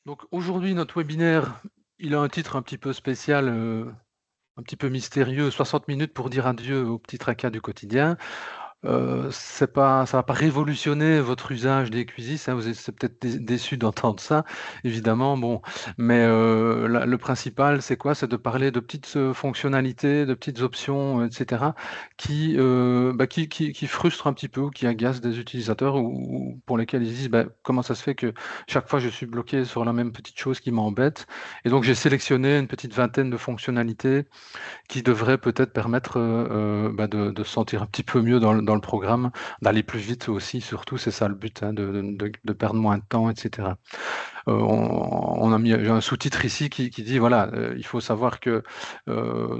Donc aujourd'hui, notre webinaire, il a un titre un petit peu spécial, un petit peu mystérieux, 60 minutes pour dire adieu au petit tracas du quotidien. C'est pas ça va pas révolutionner votre usage des Quizzes, hein, vous êtes c'est peut-être déçus d'entendre ça, évidemment, bon, mais la le principal, c'est quoi? C'est de parler de petites, fonctionnalités, de petites options, et cetera, qui frustrent un petit peu ou qui agacent des utilisateurs ou pour lesquels ils se disent: «Bah, comment ça se fait que chaque fois je suis bloqué sur la même petite chose qui m'embête?» Et donc j'ai sélectionné une petite vingtaine de fonctionnalités qui devrait peut-être permettre, de se sentir un petit peu mieux dans le programme, d'aller plus vite aussi surtout, c'est ça le but, hein, de perdre moins de temps et cetera. On a mis j'ai un sous-titre ici qui dit voilà, il faut savoir que,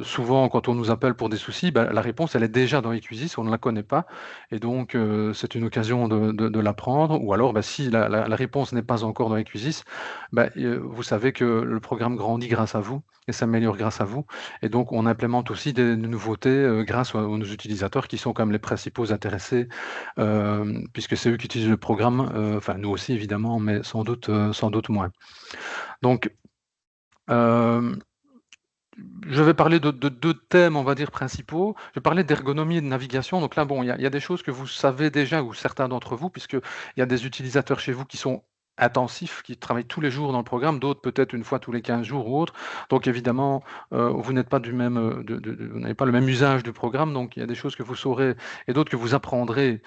souvent quand on nous appelle pour des soucis, bah, la réponse elle est déjà dans Equisis, on ne la connaît pas et donc c'est une occasion de l'apprendre ou alors, bah, si la réponse n'est pas encore dans Equisis, bah, vous savez que le programme grandit grâce à vous et s'améliore grâce à vous et donc on implémente aussi des nouveautés, grâce aux nos utilisateurs qui sont quand même les principaux intéressés, puisque c'est eux qui utilisent le programme, enfin nous aussi évidemment, mais sans doute moins. Donc, hem, je vais parler de 2 thèmes, on va dire, principaux. Je vais parler d'ergonomie et de navigation. Donc là, bon, il y a des choses que vous savez déjà ou certains d'entre vous, puisqu'il y a des utilisateurs chez vous qui sont intensifs, qui travaillent tous les jours dans le programme, d'autres peut-être une fois tous les 15 jours ou autre. Donc évidemment, vous n'êtes pas du même, vous n'avez pas le même usage du programme, donc il y a des choses que vous saurez et d'autres que vous apprendrez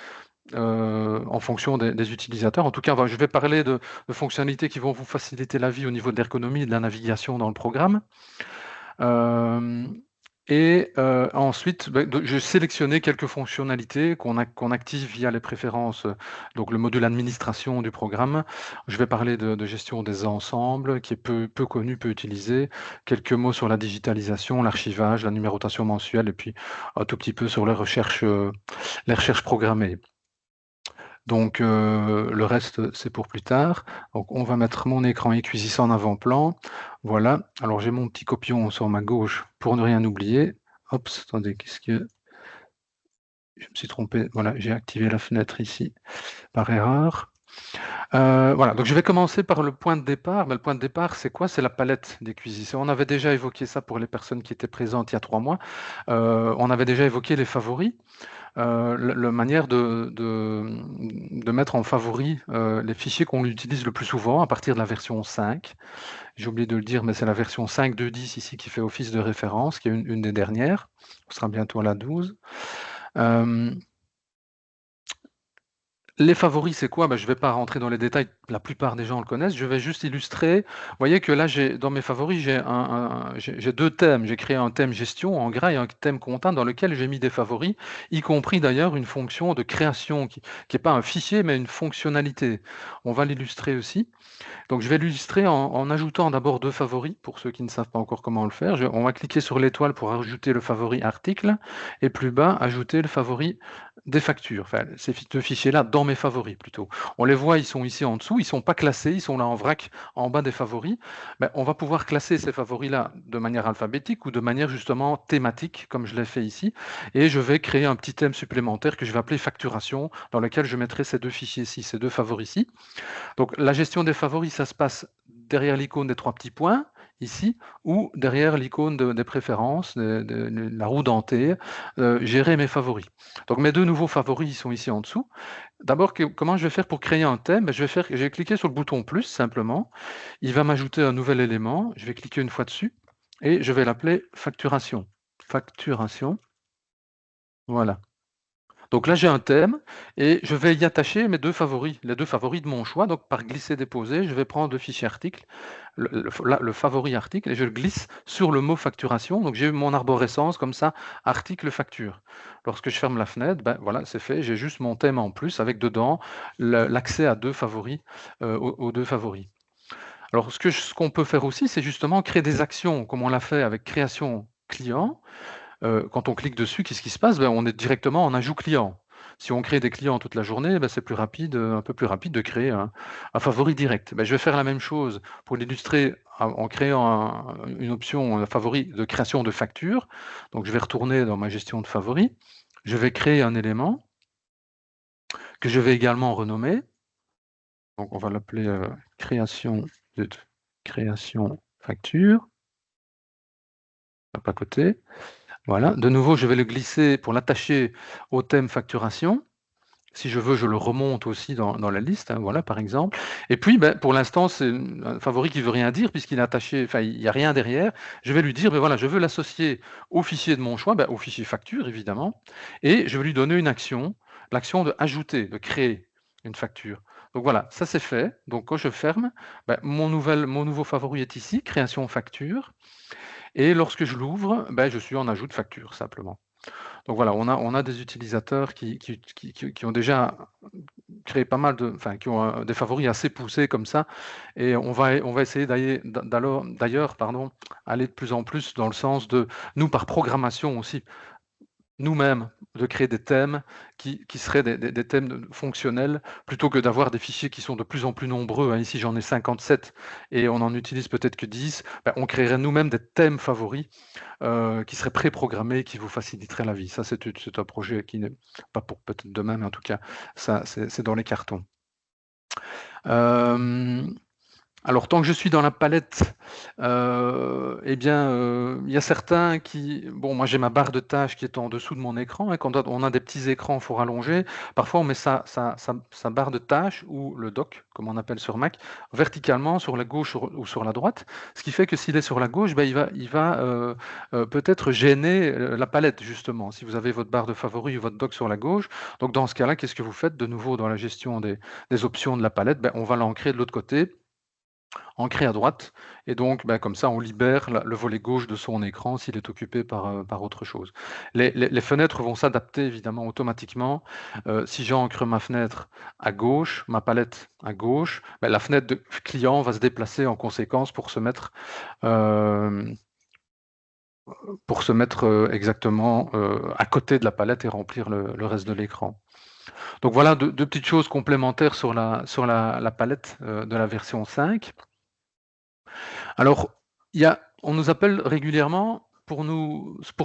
en fonction des utilisateurs. En tout cas, voilà, je vais parler de fonctionnalités qui vont vous faciliter la vie au niveau de l'ergonomie et de la navigation dans le programme. Hem ensuite, de j'ai sélectionné quelques fonctionnalités qu'on active via les préférences, donc le module administration du programme. Je vais parler de gestion des ensembles qui est peu connu, peu utilisé. Quelques mots sur la digitalisation, l'archivage, la numérotation mensuelle et puis un tout petit peu sur les recherches programmées. Donc le reste, c'est pour plus tard. Donc on va mettre mon écran Equisis en avant-plan. Voilà. Alors j'ai mon petit copion sur ma gauche pour ne rien oublier. Hop, attendez, qu'est-ce que je me suis trompé. Voilà, j'ai activé la fenêtre ici par erreur. Voilà, donc je vais commencer par le point de départ. Le point de départ, c'est quoi? C'est la palette des Quizzes. On avait déjà évoqué ça pour les personnes qui étaient présentes il y a 3 mois. On avait déjà évoqué les favoris. La manière de mettre en favori, les fichiers qu'on utilise le plus souvent à partir de la version 5. J'ai oublié de le dire, mais c'est la version 5.2.10 ici qui fait office de référence, qui est une des dernières. On sera bientôt à la 12. Hem Les favoris, c'est quoi? Bah, je vais pas rentrer dans les détails, la plupart des gens le connaissent. Je vais juste illustrer. Vous voyez que là, j'ai dans mes favoris, j'ai 2 thèmes. J'ai créé un thème gestion en gras et un thème comptable dans lequel j'ai mis des favoris, y compris d'ailleurs une fonction de création qui est pas un fichier, mais une fonctionnalité. On va l'illustrer aussi. Donc je vais l'illustrer en ajoutant d'abord 2 favoris, pour ceux qui ne savent pas encore comment le faire. On va cliquer sur l'étoile pour ajouter le favori article et plus bas, ajouter le favori des factures. Enfin, ces 2 fichiers-là dans mes favoris plutôt. On les voit, ils sont ici en dessous, ils sont pas classés, ils sont là en vrac en bas des favoris. On va pouvoir classer ces favoris-là de manière alphabétique ou de manière justement thématique, comme je l'ai fait ici. Et je vais créer un petit thème supplémentaire que je vais appeler facturation, dans lequel je mettrai ces 2 fichiers-ci, ces 2 favoris-ci. Donc la gestion des favoris, ça se passe derrière l'icône des 3 petits points, ici, ou derrière l'icône des préférences, de la roue dentée, gérer mes favoris. Donc mes 2 nouveaux favoris, ils sont ici en dessous. D'abord, comment je vais faire pour créer un thème? Je vais cliquer sur le bouton plus simplement. Il va m'ajouter un nouvel élément. Je vais cliquer une fois dessus et je vais l'appeler facturation. Facturation, voilà. Donc là, j'ai un thème et je vais y attacher mes 2 favoris, les 2 favoris de mon choix. Donc par glisser-déposer, je vais prendre le fichier article, le favori article et je le glisse sur le mot facturation. Donc j'ai mon arborescence comme ça, article facture. Lorsque je ferme la fenêtre, ben voilà, c'est fait, j'ai juste mon thème en plus avec dedans l'accès à 2 favoris, aux 2 favoris. Alors ce qu'on peut faire aussi, c'est justement créer des actions comme on l'a fait avec création client. Quand on clique dessus, qu'est-ce qui se passe? On est directement en ajout client. Si on crée des clients toute la journée, c'est plus rapide, un peu plus rapide de créer un favori direct. Je vais faire la même chose pour l'illustrer en créant une option, favori de création de facture. Donc je vais retourner dans ma gestion de favoris. Je vais créer un élément que je vais également renommer. Donc on va l'appeler, création de création facture, hop à côté. Voilà. De nouveau, je vais le glisser pour l'attacher au thème facturation. Si je veux, je le remonte aussi dans la liste, hein, voilà, par exemple. Et puis, ben, pour l'instant, c'est un favori qui veut rien dire puisqu'il est attaché, enfin, il n'y a rien derrière. Je vais lui dire, ben voilà, je veux l'associer au fichier de mon choix, ben, au fichier facture, évidemment, et je vais lui donner une action, l'action de ajouter, de créer une facture. Donc voilà, ça c'est fait. Donc quand je ferme, ben, mon nouveau favori est ici, création facture. Et lorsque je l'ouvre, ben, je suis en ajout de facture, simplement. Donc voilà, on a des utilisateurs qui ont déjà créé pas mal de, enfin, qui ont des favoris assez poussés comme ça, et on va essayer d'ailleurs, pardon, aller de plus en plus dans le sens de nous par programmation aussi nous-mêmes, de créer des thèmes qui seraient des thèmes fonctionnels, plutôt que d'avoir des fichiers qui sont de plus en plus nombreux, hein. Ici, j'en ai 57 et on en utilise peut-être que 10. Ben, on créerait nous-mêmes des thèmes favoris qui seraient préprogrammés, qui vous faciliteraient la vie. Ça, c'est un projet qui n'est pas pour peut-être demain, mais en tout cas, ça, c'est dans les cartons. Alors tant que je suis dans la palette, eh bien, il y a certains qui bon, moi j'ai ma barre de tâches qui est en dessous de mon écran, et quand on a des petits écrans, il faut rallonger. Parfois on met sa barre de tâches ou le dock, comme on appelle sur Mac, verticalement sur la gauche ou sur la droite. Ce qui fait que s'il est sur la gauche, ben, il va peut-être gêner, la palette justement, si vous avez votre barre de favoris ou votre dock sur la gauche. Donc dans ce cas-là, qu'est-ce que vous faites? De nouveau dans la gestion des options de la palette, ben, on va l'ancrer de l'autre côté, ancré à droite, et donc bah, comme ça on libère le volet gauche de son écran s'il est occupé par autre chose. Les fenêtres vont s'adapter évidemment automatiquement. Si j'ancre ma fenêtre à gauche, ma palette à gauche, bah, la fenêtre de client va se déplacer en conséquence euh, pour se mettre exactement à côté de la palette et remplir le reste de l'écran. Donc voilà deux petites choses complémentaires sur la palette de la version 5. Alors, on nous appelle régulièrement pour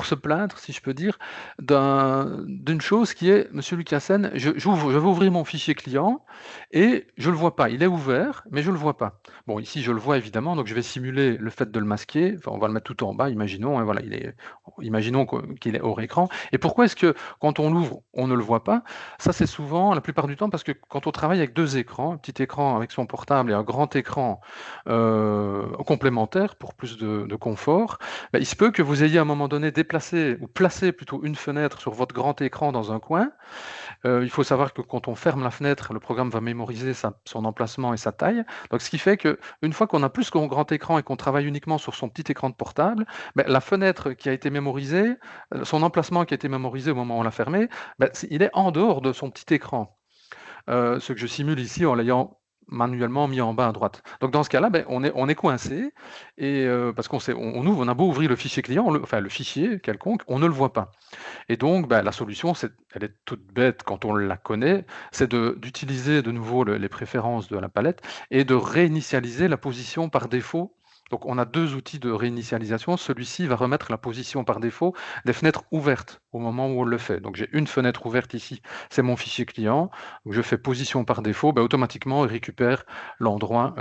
se plaindre, si je peux dire, d'une chose qui est: «Monsieur Lucassen, je veux ouvrir mon fichier client et je le vois pas. Il est ouvert, mais je le vois pas». Bon, ici, je le vois évidemment, donc je vais simuler le fait de le masquer. Enfin, on va le mettre tout en bas, imaginons, hein, voilà, imaginons qu'il est hors écran. Et pourquoi est-ce que quand on l'ouvre, on ne le voit pas? Ça, c'est souvent, la plupart du temps, parce que quand on travaille avec 2 écrans, un petit écran avec son portable et un grand écran complémentaire pour plus de confort, bah, il se peut que vous ayez à un moment donné déplacé ou placé plutôt une fenêtre sur votre grand écran dans un coin. Il faut savoir que quand on ferme la fenêtre, le programme va mémoriser son emplacement et sa taille. Donc ce qui fait qu'une fois qu'on a plus qu'un grand écran et qu'on travaille uniquement sur son petit écran de portable, bah, la fenêtre qui a été mémorisée, son emplacement qui a été mémorisé au moment où on l'a fermé, bah, il est en dehors de son petit écran. Ce que je simule ici en l'ayant manuellement mis en bas à droite. Donc dans ce cas-là, ben, on est coincé, et parce on ouvre, on a beau ouvrir le fichier client, enfin le fichier quelconque, on ne le voit pas. Et donc ben, la solution, elle est toute bête quand on la connaît, c'est d'utiliser de nouveau les préférences de la palette et de réinitialiser la position par défaut. Donc on a deux outils de réinitialisation. Celui-ci va remettre la position par défaut des fenêtres ouvertes au moment où on le fait. Donc j'ai une fenêtre ouverte ici, c'est mon fichier client. Donc je fais position par défaut, ben, automatiquement il récupère l'endroit,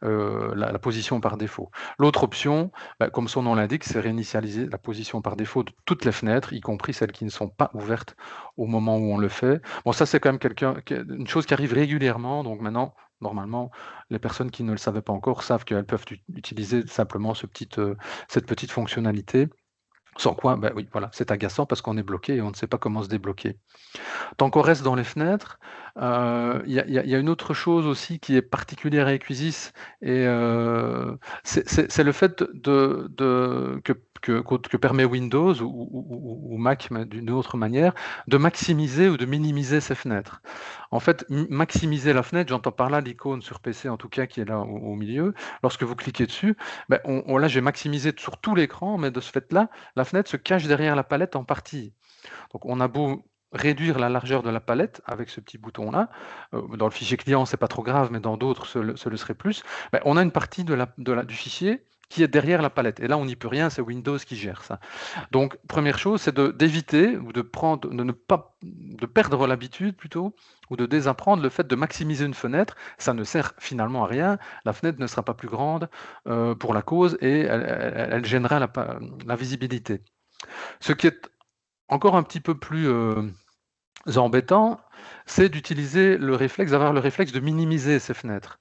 la position par défaut. L'autre option, ben, comme son nom l'indique, c'est réinitialiser la position par défaut de toutes les fenêtres, y compris celles qui ne sont pas ouvertes au moment où on le fait. Bon, ça c'est quand même une chose qui arrive régulièrement, donc maintenant, normalement, les personnes qui ne le savaient pas encore savent qu'elles peuvent utiliser simplement cette petite fonctionnalité. Sans quoi, ben oui, voilà, c'est agaçant parce qu'on est bloqué et on ne sait pas comment se débloquer. Tant qu'on reste dans les fenêtres, il y a une autre chose aussi qui est particulière à Equisys, et c'est le fait que permet Windows ou Mac, mais d'une autre manière, de maximiser ou de minimiser ces fenêtres. En fait, maximiser la fenêtre, j'entends par là l'icône sur PC en tout cas qui est là au milieu. Lorsque vous cliquez dessus, ben, là j'ai maximisé sur tout l'écran, mais de ce fait-là, la fenêtre se cache derrière la palette en partie. Donc on a beau réduire la largeur de la palette avec ce petit bouton-là, dans le fichier client, c'est pas trop grave, mais dans d'autres, ce le serait plus. Ben, on a une partie du fichier qui est derrière la palette. Et là, on n'y peut rien, c'est Windows qui gère ça. Donc, première chose, c'est d'éviter ou de ne pas de perdre l'habitude plutôt, ou de désapprendre le fait de maximiser une fenêtre. Ça ne sert finalement à rien. La fenêtre ne sera pas plus grande pour la cause et elle gênera la visibilité. Ce qui est encore un petit peu plus embêtant, c'est d'utiliser le réflexe, d'avoir le réflexe de minimiser ces fenêtres.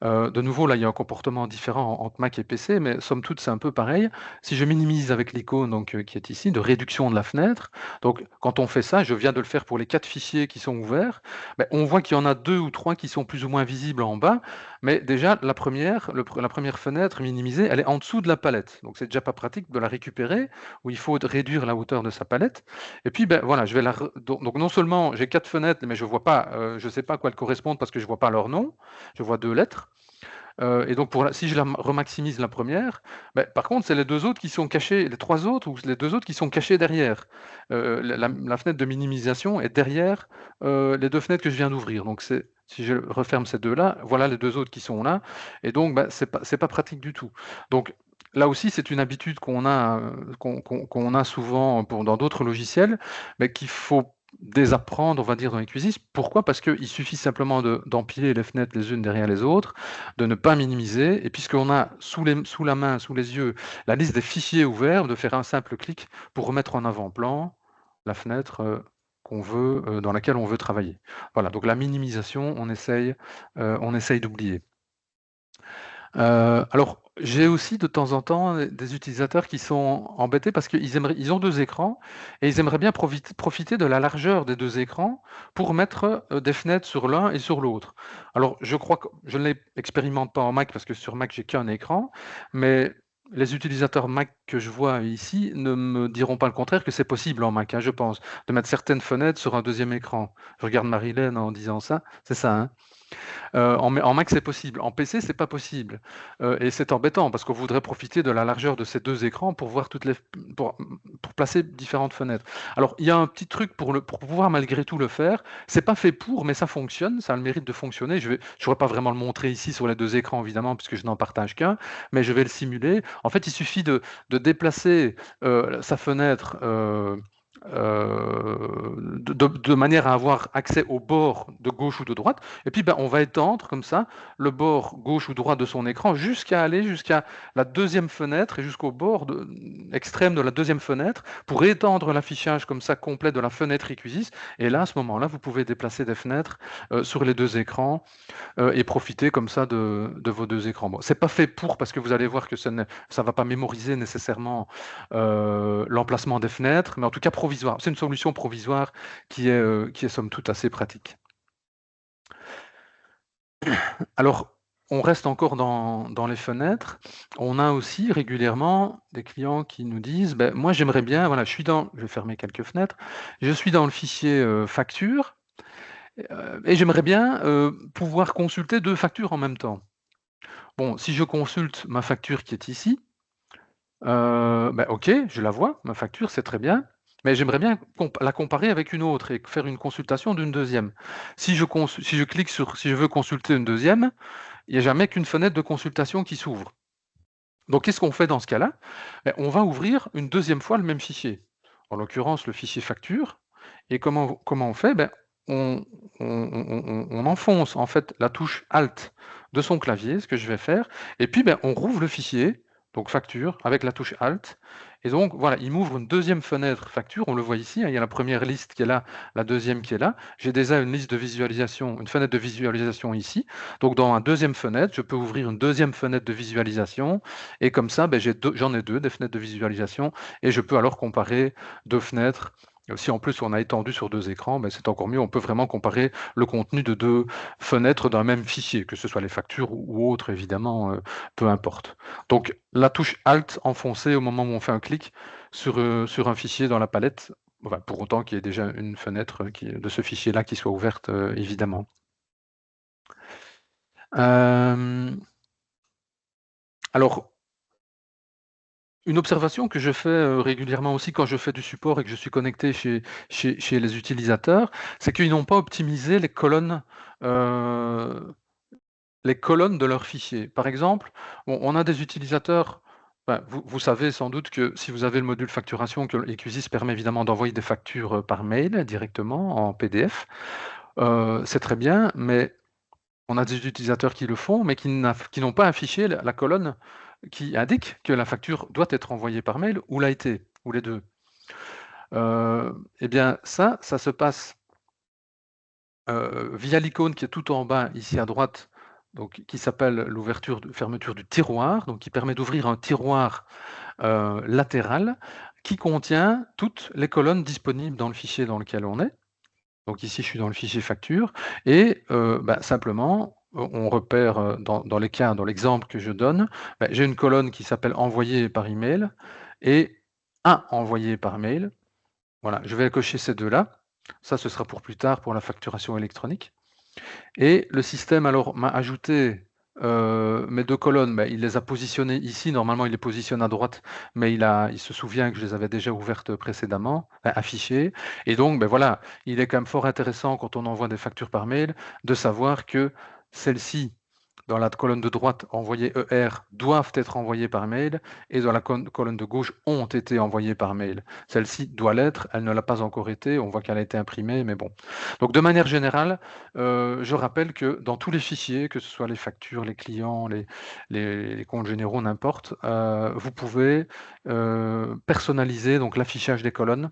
De nouveau, là, il y a un comportement différent entre Mac et PC, mais somme toute, c'est un peu pareil. Si je minimise avec l'icône qui est ici, de réduction de la fenêtre, donc quand on fait ça, je viens de le faire pour les 4 fichiers qui sont ouverts, ben, on voit qu'il y en a 2 ou 3 qui sont plus ou moins visibles en bas, mais déjà, la première fenêtre minimisée, elle est en dessous de la palette. Donc c'est déjà pas pratique de la récupérer, où il faut réduire la hauteur de sa palette. Et puis, ben, voilà, je vais donc non seulement j'ai 4 fenêtres, mais je vois pas, je sais pas à quoi elles correspondent parce que je vois pas leur nom, je vois 2 lettres. Et donc si je la remaximise la première, ben, par contre, c'est les 2 autres qui sont cachés, les 3 autres ou les 2 autres qui sont cachés derrière. La fenêtre de minimisation est derrière les 2 fenêtres que je viens d'ouvrir. Donc si je referme ces 2-là, voilà les 2 autres qui sont là. Et donc, ben, c'est pas pratique du tout. Donc là aussi, c'est une habitude qu'on a, qu'on a souvent dans d'autres logiciels, mais qu'il faut désapprendre, on va dire, dans les QGIS. Pourquoi? Parce qu'il suffit simplement d'empiler les fenêtres les unes derrière les autres, de ne pas minimiser, et puisqu'on a sous la main, sous les yeux, la liste des fichiers ouverts, de faire un simple clic pour remettre en avant-plan la fenêtre dans laquelle on veut travailler. Voilà, donc la minimisation, on essaye d'oublier. Alors, j'ai aussi de temps en temps des utilisateurs qui sont embêtés parce ils ont 2 écrans et ils aimeraient bien profiter de la largeur des 2 écrans pour mettre, des fenêtres sur l'un et sur l'autre. Alors, je crois que je ne l'expérimente pas en Mac parce que sur Mac, j'ai qu'un écran, mais les utilisateurs Mac que je vois ici ne me diront pas le contraire que c'est possible en Mac, hein, je pense, de mettre certaines fenêtres sur un 2e écran. Je regarde Marilyn en disant ça, c'est ça, hein? En Mac, c'est possible. En PC, c'est pas possible. Et c'est embêtant parce qu'on voudrait profiter de la largeur de ces 2 écrans pour voir pour placer différentes fenêtres. Alors, il y a un petit truc pour pouvoir malgré tout le faire. C'est pas fait pour, mais ça fonctionne, ça a le mérite de fonctionner. Je pourrais pas vraiment le montrer ici sur les 2 écrans, évidemment, puisque je n'en partage qu'un, mais je vais le simuler. En fait, il suffit de déplacer sa fenêtre de manière à avoir accès au bord de gauche ou de droite. Et puis, ben, on va étendre comme ça le bord gauche ou droit de son écran jusqu'à aller jusqu'à la 2e fenêtre et jusqu'au bord extrême de la 2e fenêtre pour étendre l'affichage comme ça complet de la fenêtre eQuisis. Et là, à ce moment-là, vous pouvez déplacer des fenêtres sur les 2 écrans et profiter comme ça de vos 2 écrans. Bon, c'est pas fait pour, parce que vous allez voir que ça va pas mémoriser nécessairement l'emplacement des fenêtres, mais en tout cas provisoire. C'est une solution provisoire qui est somme toute assez pratique. Alors, on reste encore dans les fenêtres. On a aussi régulièrement des clients qui nous disent: «Beh, moi j'aimerais bien, voilà, je vais fermer quelques fenêtres. Je suis dans le fichier, facture, et j'aimerais bien, pouvoir consulter 2 factures en même temps». Bon, si je consulte ma facture qui est ici, bah, OK, je la vois, ma facture, c'est très bien, mais j'aimerais bien la comparer avec une autre et faire une consultation d'une 2e. Si je clique si je veux consulter une 2e, il n'y a jamais qu'une fenêtre de consultation qui s'ouvre. Donc qu'est-ce qu'on fait dans ce cas-là? Beh, on va ouvrir une 2e fois le même fichier, en l'occurrence le fichier facture, et comment on fait? Ben, on enfonce en fait la touche Alt de son clavier, ce que je vais faire, et puis, ben, on rouvre le fichier, donc facture, avec la touche Alt, et donc voilà, il m'ouvre une 2e fenêtre facture, on le voit ici, hein, il y a la première liste qui est là, la 2e qui est là. J'ai déjà une liste de visualisation, une fenêtre de visualisation ici. Donc dans ma 2e fenêtre, je peux ouvrir une 2e fenêtre de visualisation, et comme ça, ben, j'en ai 2 des fenêtres de visualisation, et je peux alors comparer 2 fenêtres. Si en plus on a étendu sur 2 écrans, ben, c'est encore mieux, on peut vraiment comparer le contenu de 2 fenêtres d'un même fichier, que ce soit les factures ou autres évidemment, peu importe. Donc la touche Alt enfoncée au moment où on fait un clic sur un fichier dans la palette, enfin, pour autant qu'il y ait déjà une fenêtre de ce fichier-là qui soit ouverte, évidemment. Alors, une observation que je fais, régulièrement aussi quand je fais du support et que je suis connecté chez les utilisateurs, c'est qu'ils n'ont pas optimisé heu, les colonnes de leurs fichiers. Par exemple, on a des utilisateurs Vous savez sans doute que si vous avez le module facturation, que Eqsys permet évidemment d'envoyer des factures, par mail directement en PDF. C'est très bien, mais on a des utilisateurs qui le font, mais qui n'ont pas affiché la colonne qui indique que la facture doit être envoyée par mail ou l'a été, ou les 2. Et bien ça se passe, via l'icône qui est tout en bas ici à droite, donc qui s'appelle l'ouverture fermeture du tiroir, donc qui permet d'ouvrir un tiroir, latéral qui contient toutes les colonnes disponibles dans le fichier dans lequel on est. Donc ici, je suis dans le fichier facture et simplement, on repère, dans les cas, dans l'exemple que je donne, j'ai une colonne qui s'appelle «Envoyer par email» et «à envoyer par mail». Voilà, je vais cocher ces 2 là. Ça, ce sera pour plus tard, pour la facturation électronique. Et le système alors m'a ajouté, mes 2 colonnes, il les a positionnées ici. Normalement, il les positionne à droite, mais il se souvient que je les avais déjà ouvertes précédemment, affichées. Et donc, voilà, il est quand même fort intéressant quand on envoie des factures par mail, de savoir que celles-ci, dans la colonne de droite, envoyées ER, doivent être envoyées par mail, et dans la colonne de gauche, ont été envoyées par mail. Celle-ci doit l'être, elle ne l'a pas encore été, on voit qu'elle a été imprimée, mais bon. Donc de manière générale, je rappelle que dans tous les fichiers, que ce soit les factures, les clients, les comptes généraux, n'importe, vous pouvez, personnaliser donc l'affichage des colonnes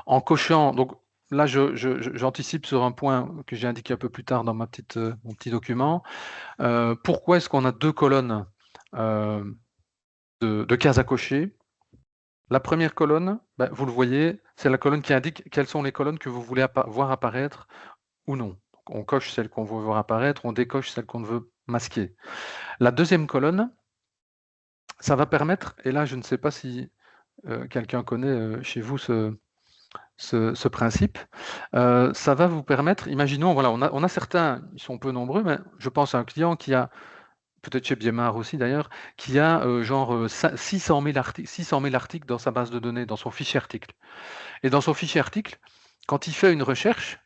en cochant. Donc là, j'anticipe sur un point que j'ai indiqué un peu plus tard dans mon petit document. Pourquoi est-ce qu'on a 2 colonnes, heu, de cases à cocher? La première colonne, vous le voyez, c'est la colonne qui indique quelles sont les colonnes que vous voulez voir apparaître ou non. Donc on coche celle qu'on veut voir apparaître, on décoche celle qu'on veut masquer. La deuxième colonne, ça va permettre, et là je ne sais pas si, quelqu'un connaît, chez vous ce principe, ça va vous permettre, imaginons, voilà, on a certains, ils sont peu nombreux, mais je pense à un client qui a, peut-être chez Biemar aussi d'ailleurs, qui a, genre, 600 000 articles dans sa base de données, dans son fichier article. Et dans son fichier article, quand il fait une recherche,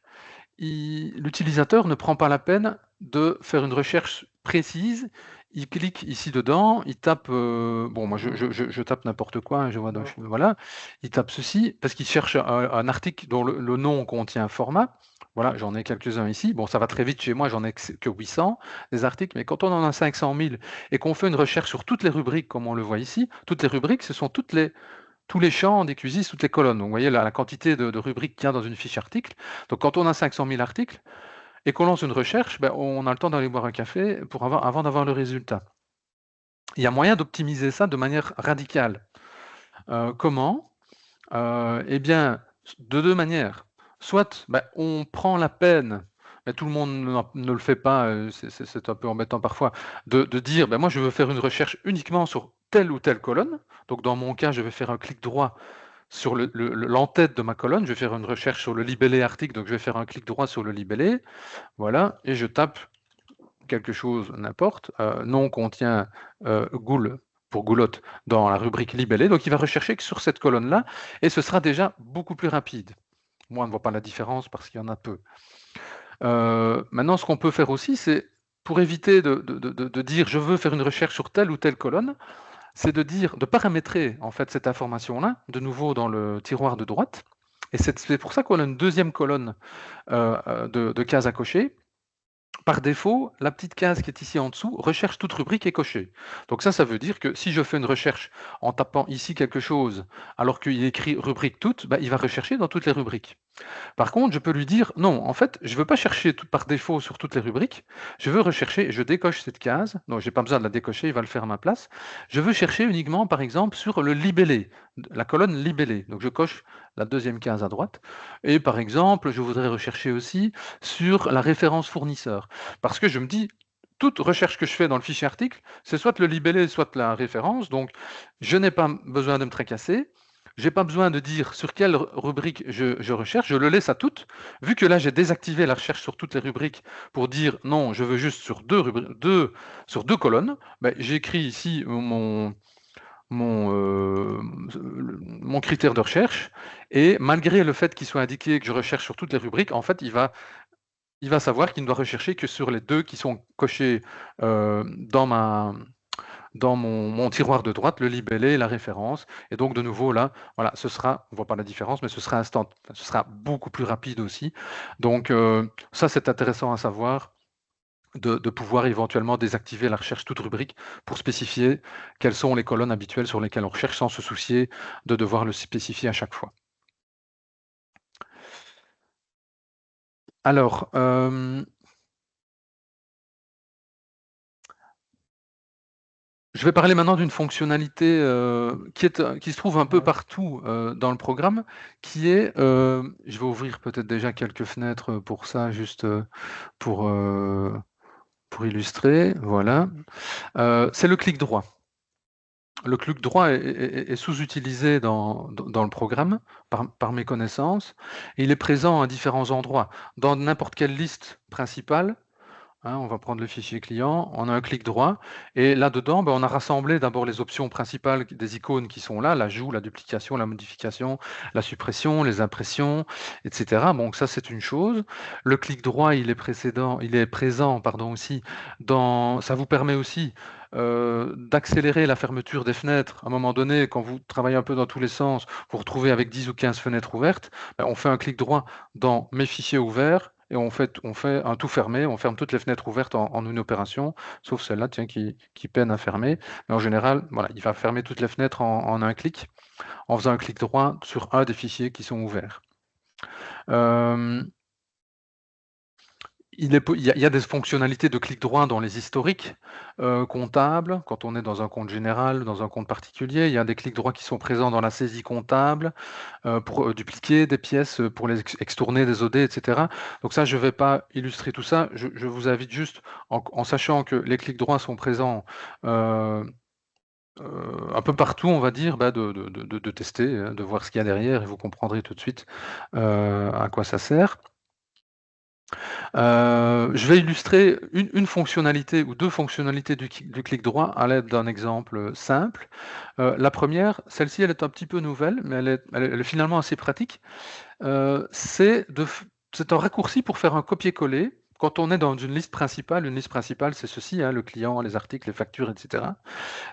l'utilisateur ne prend pas la peine de faire une recherche précise. Il clique ici dedans, il tape, bon moi je tape n'importe quoi, hein, je vois donc voilà. Il tape ceci parce qu'il cherche un article dont le nom contient un format. Voilà, j'en ai quelques-uns ici. Bon, ça va très vite chez moi, j'en ai que 800 des articles, mais quand on en a 500 000 et qu'on fait une recherche sur toutes les rubriques comme on le voit ici, toutes les rubriques, ce sont tous les champs d'Eqsys, toutes les colonnes. Donc vous voyez la quantité de rubriques qu'il y a dans une fiche article. Donc quand on a 500 000 articles et qu'on lance une recherche, on a le temps d'aller boire un café avant d'avoir le résultat. Il y a moyen d'optimiser ça de manière radicale. Comment? Eh bien, de 2 manières. Soit, on prend la peine, mais tout le monde ne le fait pas, c'est un peu embêtant parfois, de dire: «Moi je veux faire une recherche uniquement sur telle ou telle colonne». Donc dans mon cas, je vais faire un clic droit sur l'entête de ma colonne, je vais faire une recherche sur le libellé article, donc je vais faire un clic droit sur le libellé, voilà, et je tape quelque chose, n'importe, nom contient, goule pour goulotte dans la rubrique libellé, donc il va rechercher que sur cette colonne-là, et ce sera déjà beaucoup plus rapide. Moi, on ne voit pas la différence parce qu'il y en a peu. Maintenant, ce qu'on peut faire aussi, c'est pour éviter de dire: «Je veux faire une recherche sur telle ou telle colonne», c'est de paramétrer en fait cette information-là, de nouveau dans le tiroir de droite, et c'est pour ça qu'on a une deuxième colonne, de cases à cocher. Par défaut, la petite case qui est ici en dessous recherche toute rubrique et cochée. Donc ça veut dire que si je fais une recherche en tapant ici quelque chose, alors qu'il est écrit rubrique toute, il va rechercher dans toutes les rubriques. Par contre, je peux lui dire: «Non, en fait, je ne veux pas chercher tout par défaut sur toutes les rubriques, je veux rechercher», je décoche cette case, donc j'ai pas besoin de la décocher, il va le faire à ma place. Je veux chercher uniquement, par exemple, sur le libellé, la colonne libellé. Donc je coche la deuxième case à droite, et par exemple, je voudrais rechercher aussi sur la référence fournisseur. Parce que je me dis: toute recherche que je fais dans le fichier article, c'est soit le libellé, soit la référence, donc je n'ai pas besoin de me tracasser. J'ai pas besoin de dire sur quelle rubrique je recherche, je le laisse à toutes. Vu que là, j'ai désactivé la recherche sur toutes les rubriques pour dire: «Non, je veux juste sur 2 colonnes», j'écris ici mon critère de recherche, et malgré le fait qu'il soit indiqué que je recherche sur toutes les rubriques, en fait, il va savoir qu'il ne doit rechercher que sur les 2 qui sont cochés, dans dans mon tiroir de droite le libellé et la référence. Et donc, de nouveau, là, voilà, ce sera, on voit pas la différence, mais ce sera instant, ce sera beaucoup plus rapide aussi. Donc, ça, c'est intéressant à savoir. De pouvoir éventuellement désactiver la recherche toute rubrique pour spécifier quelles sont les colonnes habituelles sur lesquelles on recherche sans se soucier de devoir le spécifier à chaque fois. Alors, je vais parler maintenant d'une fonctionnalité, qui se trouve un peu Ouais, partout, dans le programme, qui est, je vais ouvrir peut-être déjà quelques fenêtres, pour ça, juste, pour, heu, pour illustrer, voilà. C'est le clic droit. Le clic droit est sous-utilisé dans le programme, par mes connaissances, et il est présent à différents endroits. Dans n'importe quelle liste principale, hein, on va prendre le fichier client, on a un clic droit et là-dedans, on a rassemblé d'abord les options principales des icônes qui sont là, l'ajout, la duplication, la modification, la suppression, les impressions, et cetera. Donc ça, c'est une chose. Le clic droit, il est présent, pardon, aussi dans ça vous permet aussi, d'accélérer la fermeture des fenêtres. À un moment donné, quand vous travaillez un peu dans tous les sens, vous vous retrouvez avec 10 ou 15 fenêtres ouvertes, on fait un clic droit dans «Mes fichiers ouverts» et on fait un tout fermé, on ferme toutes les fenêtres ouvertes en une opération, sauf celle-là, tiens, qui peine à fermer. Mais en général, voilà, il va fermer toutes les fenêtres en un clic, en faisant un clic droit sur un des fichiers qui sont ouverts. Hem, il y a des fonctionnalités de clic droit dans les historiques, comptables, quand on est dans un compte général, dans un compte particulier. Il y a des clics droits qui sont présents dans la saisie comptable, pour, dupliquer des pièces, pour les extourner des OD et cetera. Donc ça, je ne vais pas illustrer tout ça. Je vous invite juste, en sachant que les clics droits sont présents, heu un peu partout, on va dire, de tester, de voir ce qu'il y a derrière et vous comprendrez tout de suite, à quoi ça sert. Je vais illustrer une fonctionnalité ou 2 fonctionnalités du clic droit à l'aide d'un exemple, simple. La première, celle-ci, elle est un petit peu nouvelle, mais elle est finalement assez pratique. C'est un raccourci pour faire un copier-coller. Quand on est dans une liste principale, c'est ceci, hein, le client, les articles, les factures, et cetera.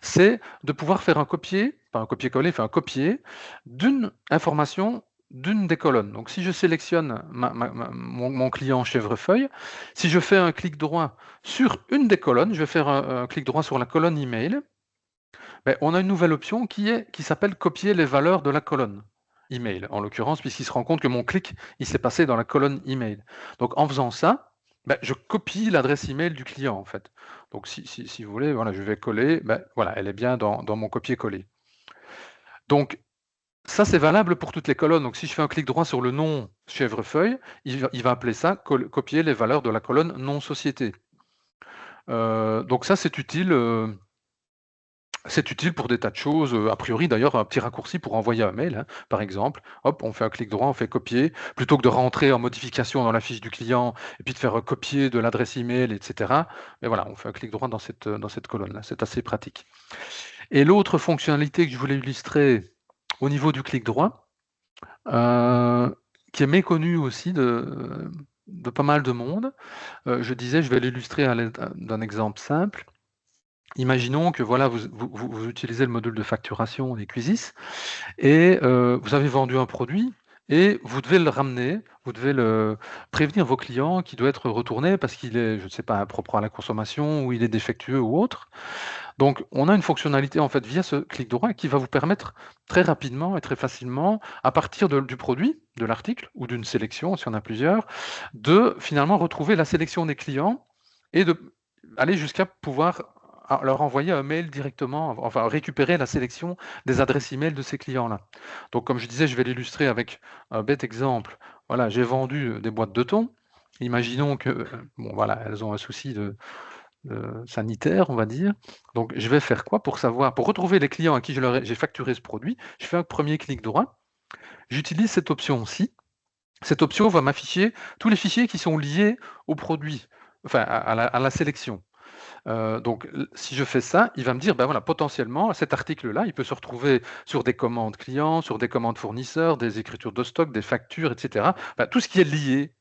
C'est de pouvoir faire un copier, pas un copier-coller, faire un copier d'une information d'une des colonnes. Donc si je sélectionne mon client chèvrefeuille, si je fais un clic droit sur une des colonnes, je vais faire un clic droit sur la colonne email, on a une nouvelle option qui s'appelle copier les valeurs de la colonne email, en l'occurrence, puisqu'il se rend compte que mon clic, il s'est passé dans la colonne email. Donc en faisant ça, je copie l'adresse email du client, en fait. Donc si vous voulez, voilà, je vais coller, voilà, elle est bien dans mon copier-coller. Donc ça, c'est valable pour toutes les colonnes. Donc si je fais un clic droit sur le nom chèvrefeuille, il va appeler ça copier les valeurs de la colonne nom société. Donc ça, c'est utile pour des tas de choses, a priori d'ailleurs un petit raccourci pour envoyer un mail, hein, par exemple. Hop, on fait un clic droit, on fait copier, plutôt que de rentrer en modification dans la fiche du client et puis de faire un copier de l'adresse email, et cetera. Mais voilà, on fait un clic droit dans cette colonne-là, c'est assez pratique. Et l'autre fonctionnalité que je voulais illustrer au niveau du clic droit, qui est méconnue aussi de pas mal de monde, je disais, je vais l'illustrer à l'aide d'un exemple simple. Imaginons que voilà, vous utilisez le module de facturation des Quizzes et vous avez vendu un produit et vous devez le ramener, vous devez le prévenir vos clients qu'il doit être retourné parce qu'il est, je ne sais pas, impropre à la consommation ou il est défectueux ou autre. Donc on a une fonctionnalité en fait via ce clic droit qui va vous permettre très rapidement et très facilement, à partir du produit, de l'article ou d'une sélection, si on a plusieurs, de finalement retrouver la sélection des clients et de aller jusqu'à pouvoir leur envoyer un mail directement, enfin récupérer la sélection des adresses email de ces clients-là. Donc comme je disais, je vais l'illustrer avec un bête exemple. Voilà, j'ai vendu des boîtes de thon. Imaginons que, bon voilà, elles ont un souci sanitaire, on va dire. Donc je vais faire quoi pour retrouver les clients à qui j'ai facturé ce produit? Je fais un premier clic droit, j'utilise cette option-ci. Cette option va m'afficher tous les fichiers qui sont liés au produit, enfin à la sélection. Donc si je fais ça, il va me dire, voilà, potentiellement, cet article-là, il peut se retrouver sur des commandes clients, sur des commandes fournisseurs, des écritures de stock, des factures, et cetera. Tout ce qui est lié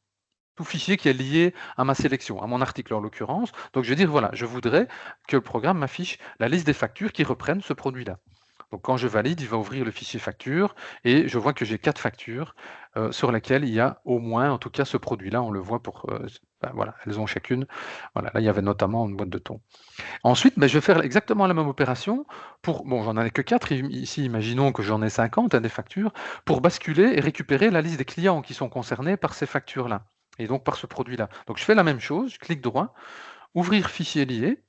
tout fichier qui est lié à ma sélection, à mon article en l'occurrence. Donc je vais dire, voilà, je voudrais que le programme m'affiche la liste des factures qui reprennent ce produit-là. Donc quand je valide, il va ouvrir le fichier facture et je vois que j'ai 4 factures sur lesquelles il y a au moins, en tout cas, ce produit-là. On le voit pour, ben voilà, elles ont chacune. Voilà, là il y avait notamment une boîte de thon. Ensuite, je vais faire exactement la même opération pour, bon, j'en ai que 4 ici, imaginons que j'en ai 50 des factures, pour basculer et récupérer la liste des clients qui sont concernés par ces factures-là, et donc par ce produit-là. Donc je fais la même chose, je clique droit, ouvrir fichier lié,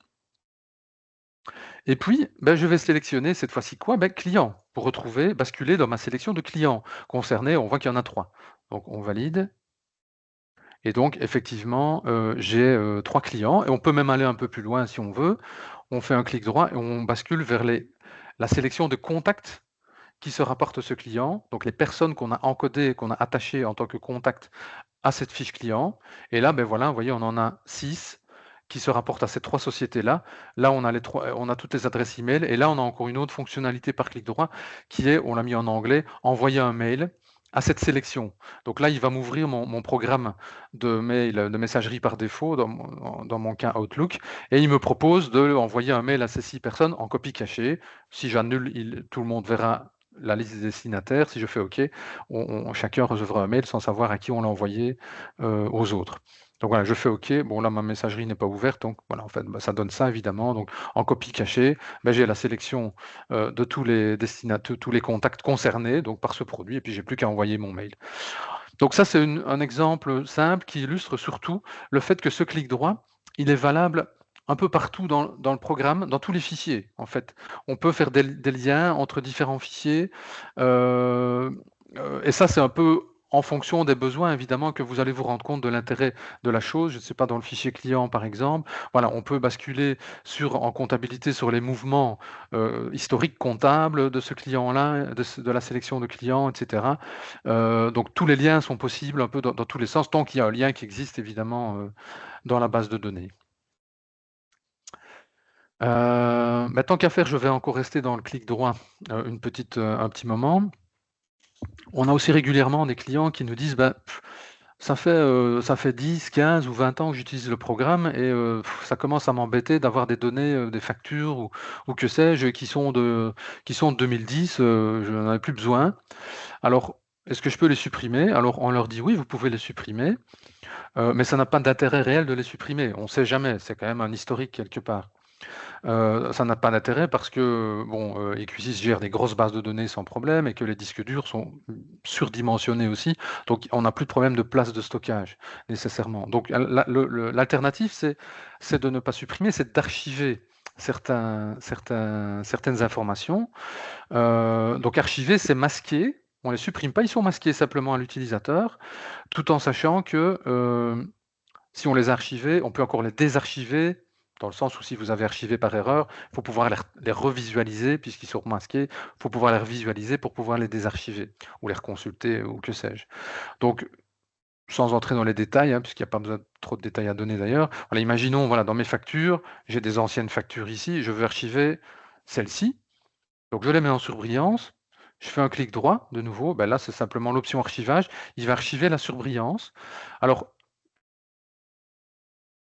et puis je vais sélectionner cette fois-ci quoi? Client, pour retrouver, basculer dans ma sélection de clients concernés, on voit qu'il y en a 3. Donc on valide, et donc effectivement, j'ai 3 clients, et on peut même aller un peu plus loin si on veut. On fait un clic droit et on bascule vers la sélection de contacts qui se rapportent à ce client, donc les personnes qu'on a encodées, qu'on a attachées en tant que contact à cette fiche client. Et là, voilà, vous voyez, on en a 6 qui se rapportent à ces 3 sociétés-là. Là, on a on a toutes les adresses email, et là, on a encore une autre fonctionnalité par clic droit qui est, on l'a mis en anglais, envoyer un mail à cette sélection. Donc là, il va m'ouvrir mon programme de mail, de messagerie par défaut, dans mon cas Outlook, et il me propose de envoyer un mail à ces 6 personnes en copie cachée. Si j'annule, tout le monde verra la liste des destinataires. Si je fais OK, chacun recevra un mail sans savoir à qui on l'a envoyé aux autres. Donc voilà, je fais OK. Bon, là, ma messagerie n'est pas ouverte, donc voilà, en fait, ça donne ça évidemment. Donc en copie cachée, j'ai la sélection de tous les destinataires, tous les contacts concernés donc par ce produit, et puis j'ai plus qu'à envoyer mon mail. Donc ça, c'est un exemple simple qui illustre surtout le fait que ce clic droit, il est valable un peu partout dans le programme, dans tous les fichiers, en fait. On peut faire des liens entre différents fichiers, et ça, c'est un peu en fonction des besoins, évidemment, que vous allez vous rendre compte de l'intérêt de la chose. Je ne sais pas, dans le fichier client, par exemple, voilà, on peut basculer en comptabilité sur les mouvements historiques comptables de ce client-là, de la sélection de clients, etc. Donc tous les liens sont possibles un peu dans tous les sens, tant qu'il y a un lien qui existe évidemment dans la base de données. Tant qu'à faire, je vais encore rester dans le clic droit un petit moment. On a aussi régulièrement des clients qui nous disent ça fait 10, 15 ou 20 ans que j'utilise le programme, et ça commence à m'embêter d'avoir des données, des factures ou que sais-je, qui sont de 2010, je n'en ai plus besoin. Alors, est-ce que je peux les supprimer? Alors on leur dit: «Oui, vous pouvez les supprimer, mais ça n'a pas d'intérêt réel de les supprimer». On ne sait jamais, c'est quand même un historique quelque part. Ça n'a pas d'intérêt parce que bon, EQSys gère des grosses bases de données sans problème, et que les disques durs sont surdimensionnés aussi, donc on n'a plus de problème de place de stockage nécessairement. Donc l'alternative, c'est de ne pas supprimer, c'est d'archiver certaines informations. Donc archiver, c'est masquer. On ne les supprime pas, ils sont masqués simplement à l'utilisateur, tout en sachant que si on les a archivés, on peut encore les désarchiver, dans le sens où si vous avez archivé par erreur, il faut pouvoir les revisualiser puisqu'ils sont masqués. Il faut pouvoir les revisualiser pour pouvoir les désarchiver ou les reconsulter ou que sais-je. Donc, sans entrer dans les détails, puisqu'il n'y a pas besoin de trop de détails à donner d'ailleurs. Voilà, imaginons, voilà, dans mes factures, j'ai des anciennes factures ici, je veux archiver celles-ci. Donc je les mets en surbrillance, je fais un clic droit de nouveau, là c'est simplement l'option archivage, il va archiver la surbrillance. Alors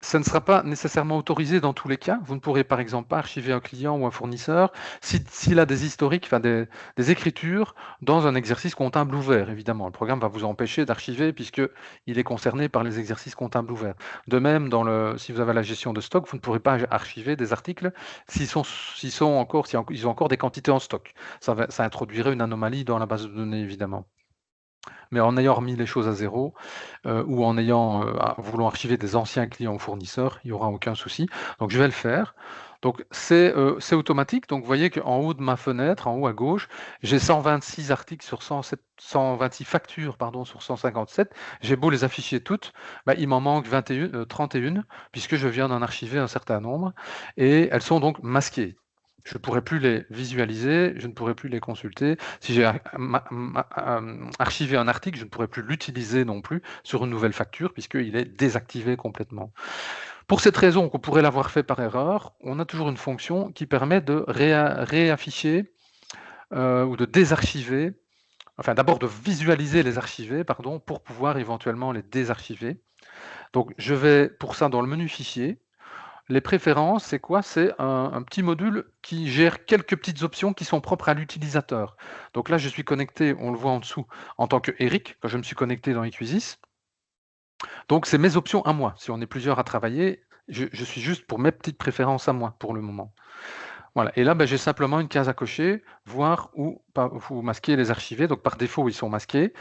ça ne sera pas nécessairement autorisé dans tous les cas. Vous ne pourrez par exemple pas archiver un client ou un fournisseur s'il a des historiques, enfin des écritures dans un exercice comptable ouvert, évidemment. Le programme va vous empêcher d'archiver puisqu'il est concerné par les exercices comptables ouverts. De même, si vous avez la gestion de stock, vous ne pourrez pas archiver des articles s'ils ont encore des quantités en stock. Ça introduirait une anomalie dans la base de données, évidemment. Mais en ayant remis les choses à zéro, ou voulant archiver des anciens clients ou fournisseurs, il n'y aura aucun souci. Donc je vais le faire. Donc c'est automatique. Donc vous voyez qu'en haut de ma fenêtre, en haut à gauche, j'ai 126 articles sur 126 factures sur 157. J'ai beau les afficher toutes, il m'en manque 31 puisque je viens d'en archiver un certain nombre, et elles sont donc masquées. Je ne pourrai plus les visualiser, je ne pourrai plus les consulter. Si j'ai archivé un article, je ne pourrai plus l'utiliser non plus sur une nouvelle facture puisqu'il est désactivé complètement. Pour cette raison, qu'on pourrait l'avoir fait par erreur, on a toujours une fonction qui permet de réafficher ou de désarchiver, enfin d'abord de visualiser les archivés, pour pouvoir éventuellement les désarchiver. Donc je vais pour ça dans le menu fichier. Les préférences, c'est quoi? C'est un petit module qui gère quelques petites options qui sont propres à l'utilisateur. Donc là, je suis connecté, on le voit en dessous, en tant que Eric, quand je me suis connecté dans Equisys. Donc c'est mes options à moi. Si on est plusieurs à travailler, je suis juste pour mes petites préférences à moi, pour le moment. Voilà, et là, j'ai simplement une case à cocher, voir ou masquer les archivés. Donc par défaut, ils sont masqués.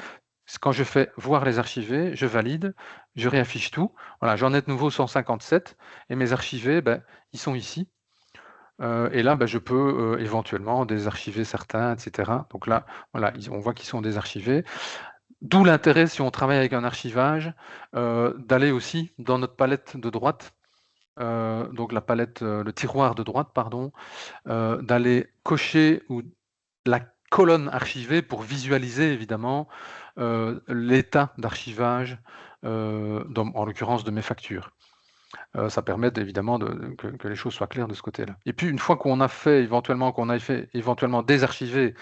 Quand je fais voir les archivés, je valide, je réaffiche tout. Voilà, j'en ai de nouveau 157 et mes archivés, ils sont ici. Et là, je peux éventuellement désarchiver certains, et cetera. Donc là, voilà, on voit qu'ils sont désarchivés. D'où l'intérêt, si on travaille avec un archivage, d'aller aussi dans notre palette de droite, donc la palette, le tiroir de droite, pardon, d'aller cocher ou la colonne archivée pour visualiser évidemment l'état d'archivage, en l'occurrence de mes factures. Ça permet évidemment que les choses soient claires de ce côté-là. Et puis une fois qu'on a fait éventuellement désarchiver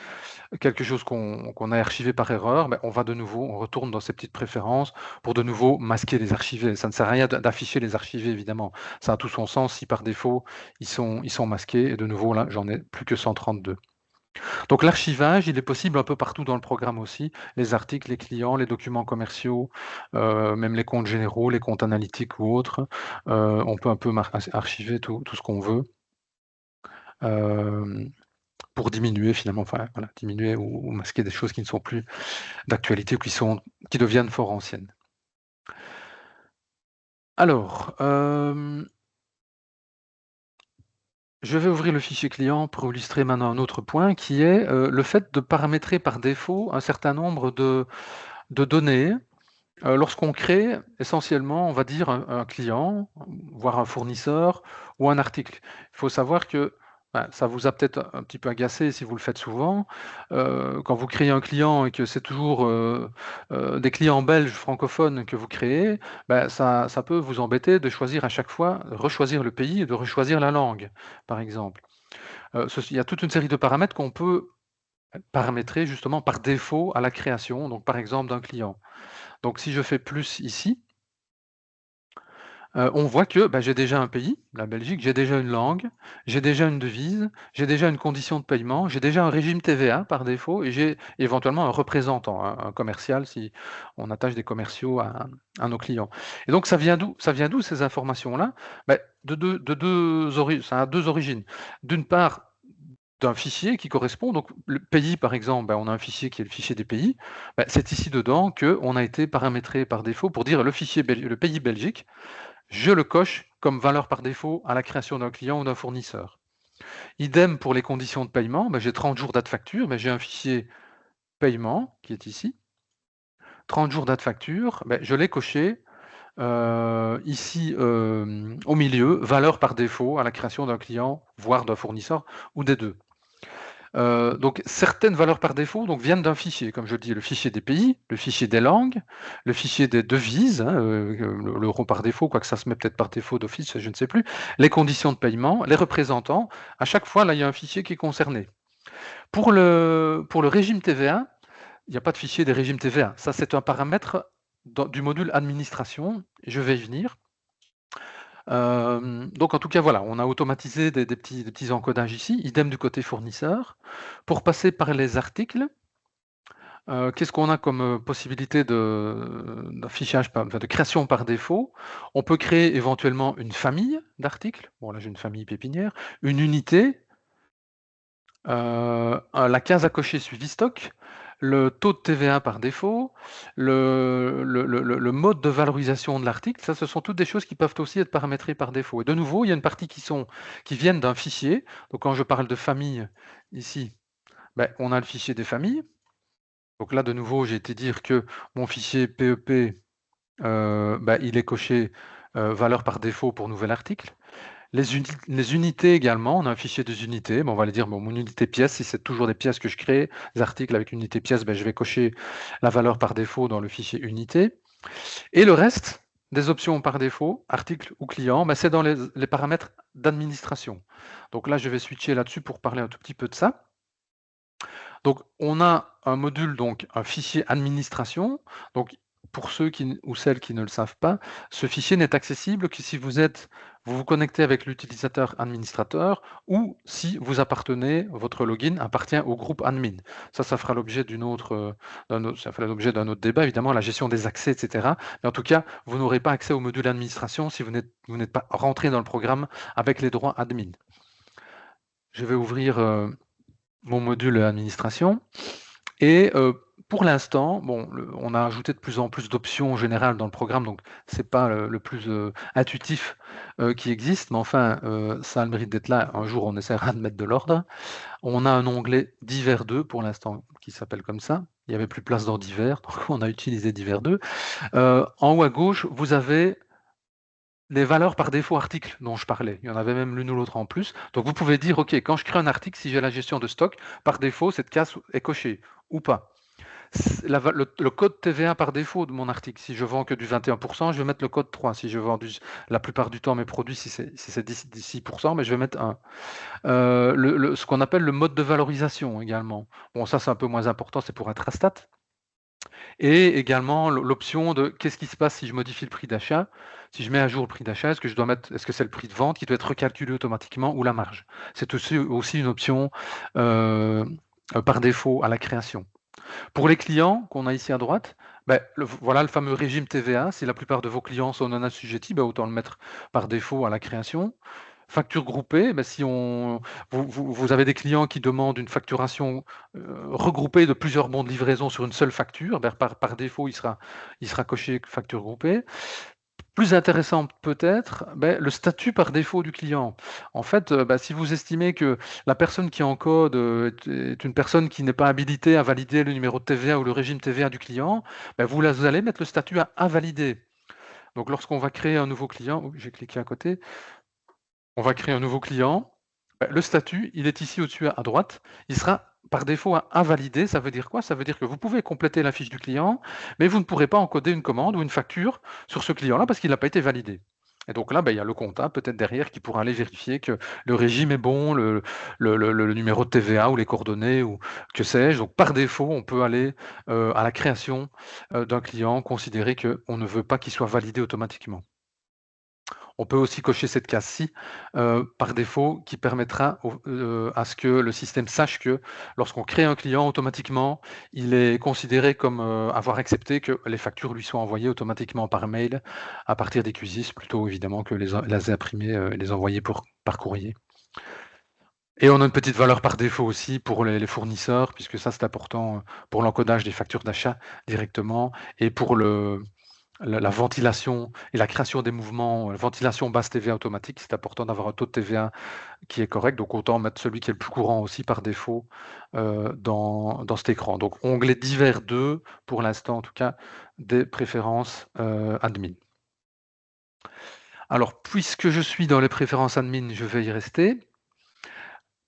quelque chose qu'on a archivé par erreur, on retourne dans ces petites préférences pour de nouveau masquer les archivés. Ça ne sert à rien d'afficher les archivés évidemment. Ça a tout son sens si par défaut ils sont masqués et de nouveau là j'en ai plus que 132. Donc l'archivage, il est possible un peu partout dans le programme aussi, les articles, les clients, les documents commerciaux, même les comptes généraux, les comptes analytiques ou autres. On peut un peu archiver tout ce qu'on veut, pour diminuer finalement, enfin voilà, diminuer ou masquer des choses qui ne sont plus d'actualité ou qui deviennent fort anciennes. Alors, je vais ouvrir le fichier client pour illustrer maintenant un autre point qui est, le fait de paramétrer par défaut un certain nombre de données. Lorsqu'on crée essentiellement, on va dire un client, voire un fournisseur ou un article. Il faut savoir que, ça vous a peut-être un petit peu agacé si vous le faites souvent, quand vous créez un client et que c'est toujours, des clients belges francophones que vous créez, ça peut vous embêter de choisir à chaque fois, rechoisir le pays et de rechoisir la langue, par exemple. Il y a toute une série de paramètres qu'on peut paramétrer justement par défaut à la création, donc par exemple d'un client. Donc si je fais plus ici, on voit que, j'ai déjà un pays, la Belgique, j'ai déjà une langue, j'ai déjà une devise, j'ai déjà une condition de paiement, j'ai déjà un régime TVA par défaut et j'ai éventuellement un représentant, un commercial si on attache des commerciaux à nos clients. Et donc ça vient d'où? Ça vient d'où ces informations-là? Ça a 2 origines. D'une part, d'un fichier qui correspond. Donc le pays, par exemple, on a un fichier qui est le fichier des pays. C'est ici dedans qu'on a été paramétré par défaut pour dire le pays Belgique, je le coche comme valeur par défaut à la création d'un client ou d'un fournisseur. Idem pour les conditions de paiement, j'ai 30 jours date facture, j'ai un fichier paiement qui est ici. 30 jours date facture, je l'ai coché ici au milieu, valeur par défaut à la création d'un client, voire d'un fournisseur ou des deux. Donc certaines valeurs par défaut viennent d'un fichier, comme je dis, le fichier des pays, le fichier des langues, le fichier des devises, hein, l'euro par défaut, quoique ça se met peut-être par défaut d'office, je ne sais plus, les conditions de paiement, les représentants. À chaque fois, là, il y a un fichier qui est concerné. Pour le régime TVA, il n'y a pas de fichier des régimes TVA. Ça, c'est un paramètre du module administration. Je vais y venir. Donc en tout cas, voilà, on a automatisé des petits encodages ici, idem du côté fournisseur. Pour passer par les articles, qu'est-ce qu'on a comme, possibilité d'affichage de création par défaut? On peut créer éventuellement une famille d'articles. Bon là, j'ai une famille pépinière, une unité, la case à cocher suivi stock, le taux de TVA par défaut, le mode de valorisation de l'article. Ça, ce sont toutes des choses qui peuvent aussi être paramétrées par défaut et de nouveau, il y a une partie qui viennent d'un fichier. Donc quand je parle de famille ici, on a le fichier des familles. Donc là, de nouveau, j'ai été dire que mon fichier PEP, il est coché, valeur par défaut pour nouvel article. Les unités également, on a un fichier des unités, on va aller dire, mon unité pièce, si c'est toujours des pièces que je crée, des articles avec unité pièce, je vais cocher la valeur par défaut dans le fichier unité. Et le reste des options par défaut, article ou client, c'est dans les paramètres d'administration. Donc là, je vais switcher là-dessus pour parler un tout petit peu de ça. Donc on a un module, donc un fichier administration. Donc pour ceux ou celles qui ne le savent pas, ce fichier n'est accessible que si vous vous connectez avec l'utilisateur administrateur ou si votre login appartient au groupe admin. Ça fera l'objet ça fera l'objet d'un autre débat, évidemment, la gestion des accès, etc. Mais en tout cas, vous n'aurez pas accès au module administration si vous n'êtes pas rentré dans le programme avec les droits admin. Je vais ouvrir mon module administration. Et pour l'instant, bon, on a ajouté de plus en plus d'options générales dans le programme, donc c'est pas le plus intuitif qui existe, mais enfin, ça a le mérite d'être là. Un jour, on essaiera de mettre de l'ordre. On a un onglet divers 2 pour l'instant qui s'appelle comme ça. Il n'y avait plus place dans divers, donc on a utilisé divers 2. En haut à gauche, vous avez les valeurs par défaut articles dont je parlais. Il y en avait même l'une ou l'autre en plus. Donc vous pouvez dire, OK, quand je crée un article, si j'ai la gestion de stock, par défaut, cette case est cochée ou pas. Le code TVA par défaut de mon article, si je vends que du 21%, je vais mettre le code 3. Si je vends la plupart du temps mes produits, si c'est 6%, mais je vais mettre 1. Ce qu'on appelle le mode de valorisation également. Bon, ça c'est un peu moins important, c'est pour Intrastat. Et également l'option de qu'est-ce qui se passe si je modifie le prix d'achat. Si je mets à jour le prix d'achat, est-ce que c'est le prix de vente qui doit être recalculé automatiquement ou la marge? C'est aussi une option par défaut à la création. Pour les clients qu'on a ici à droite, voilà le fameux régime TVA. Si la plupart de vos clients sont non assujettis, autant le mettre par défaut à la création. Facture groupée, si vous avez des clients qui demandent une facturation regroupée de plusieurs bons de livraison sur une seule facture, par défaut, il sera coché facture groupée. Plus intéressant peut-être, le statut par défaut du client. En fait, si vous estimez que la personne qui encode est une personne qui n'est pas habilitée à valider le numéro de TVA ou le régime TVA du client, vous allez mettre le statut à valider. Donc lorsqu'on va créer un nouveau client, j'ai cliqué à côté, on va créer un nouveau client. Le statut, il est ici au-dessus à droite. Il sera par défaut à valider. Ça veut dire quoi? Ça veut dire que vous pouvez compléter la fiche du client, mais vous ne pourrez pas encoder une commande ou une facture sur ce client-là parce qu'il n'a pas été validé. Et donc là, il y a le comptable peut-être derrière qui pourra aller vérifier que le régime est bon, le numéro de TVA ou les coordonnées ou que sais-je. Donc par défaut, on peut aller à la création d'un client, considérer qu'on ne veut pas qu'il soit validé automatiquement. On peut aussi cocher cette case-ci par défaut qui permettra à ce que le système sache que lorsqu'on crée un client, automatiquement, il est considéré comme avoir accepté que les factures lui soient envoyées automatiquement par mail à partir des QSIS, plutôt évidemment que les imprimer et les envoyer par courrier. Et on a une petite valeur par défaut aussi pour les fournisseurs, puisque ça c'est important pour l'encodage des factures d'achat directement et pour la ventilation et la création des mouvements, ventilation basse TVA automatique, c'est important d'avoir un taux de TVA qui est correct, donc autant mettre celui qui est le plus courant aussi par défaut dans cet écran. Donc onglet divers 2, pour l'instant en tout cas, des préférences admin. Alors puisque je suis dans les préférences admin, je vais y rester.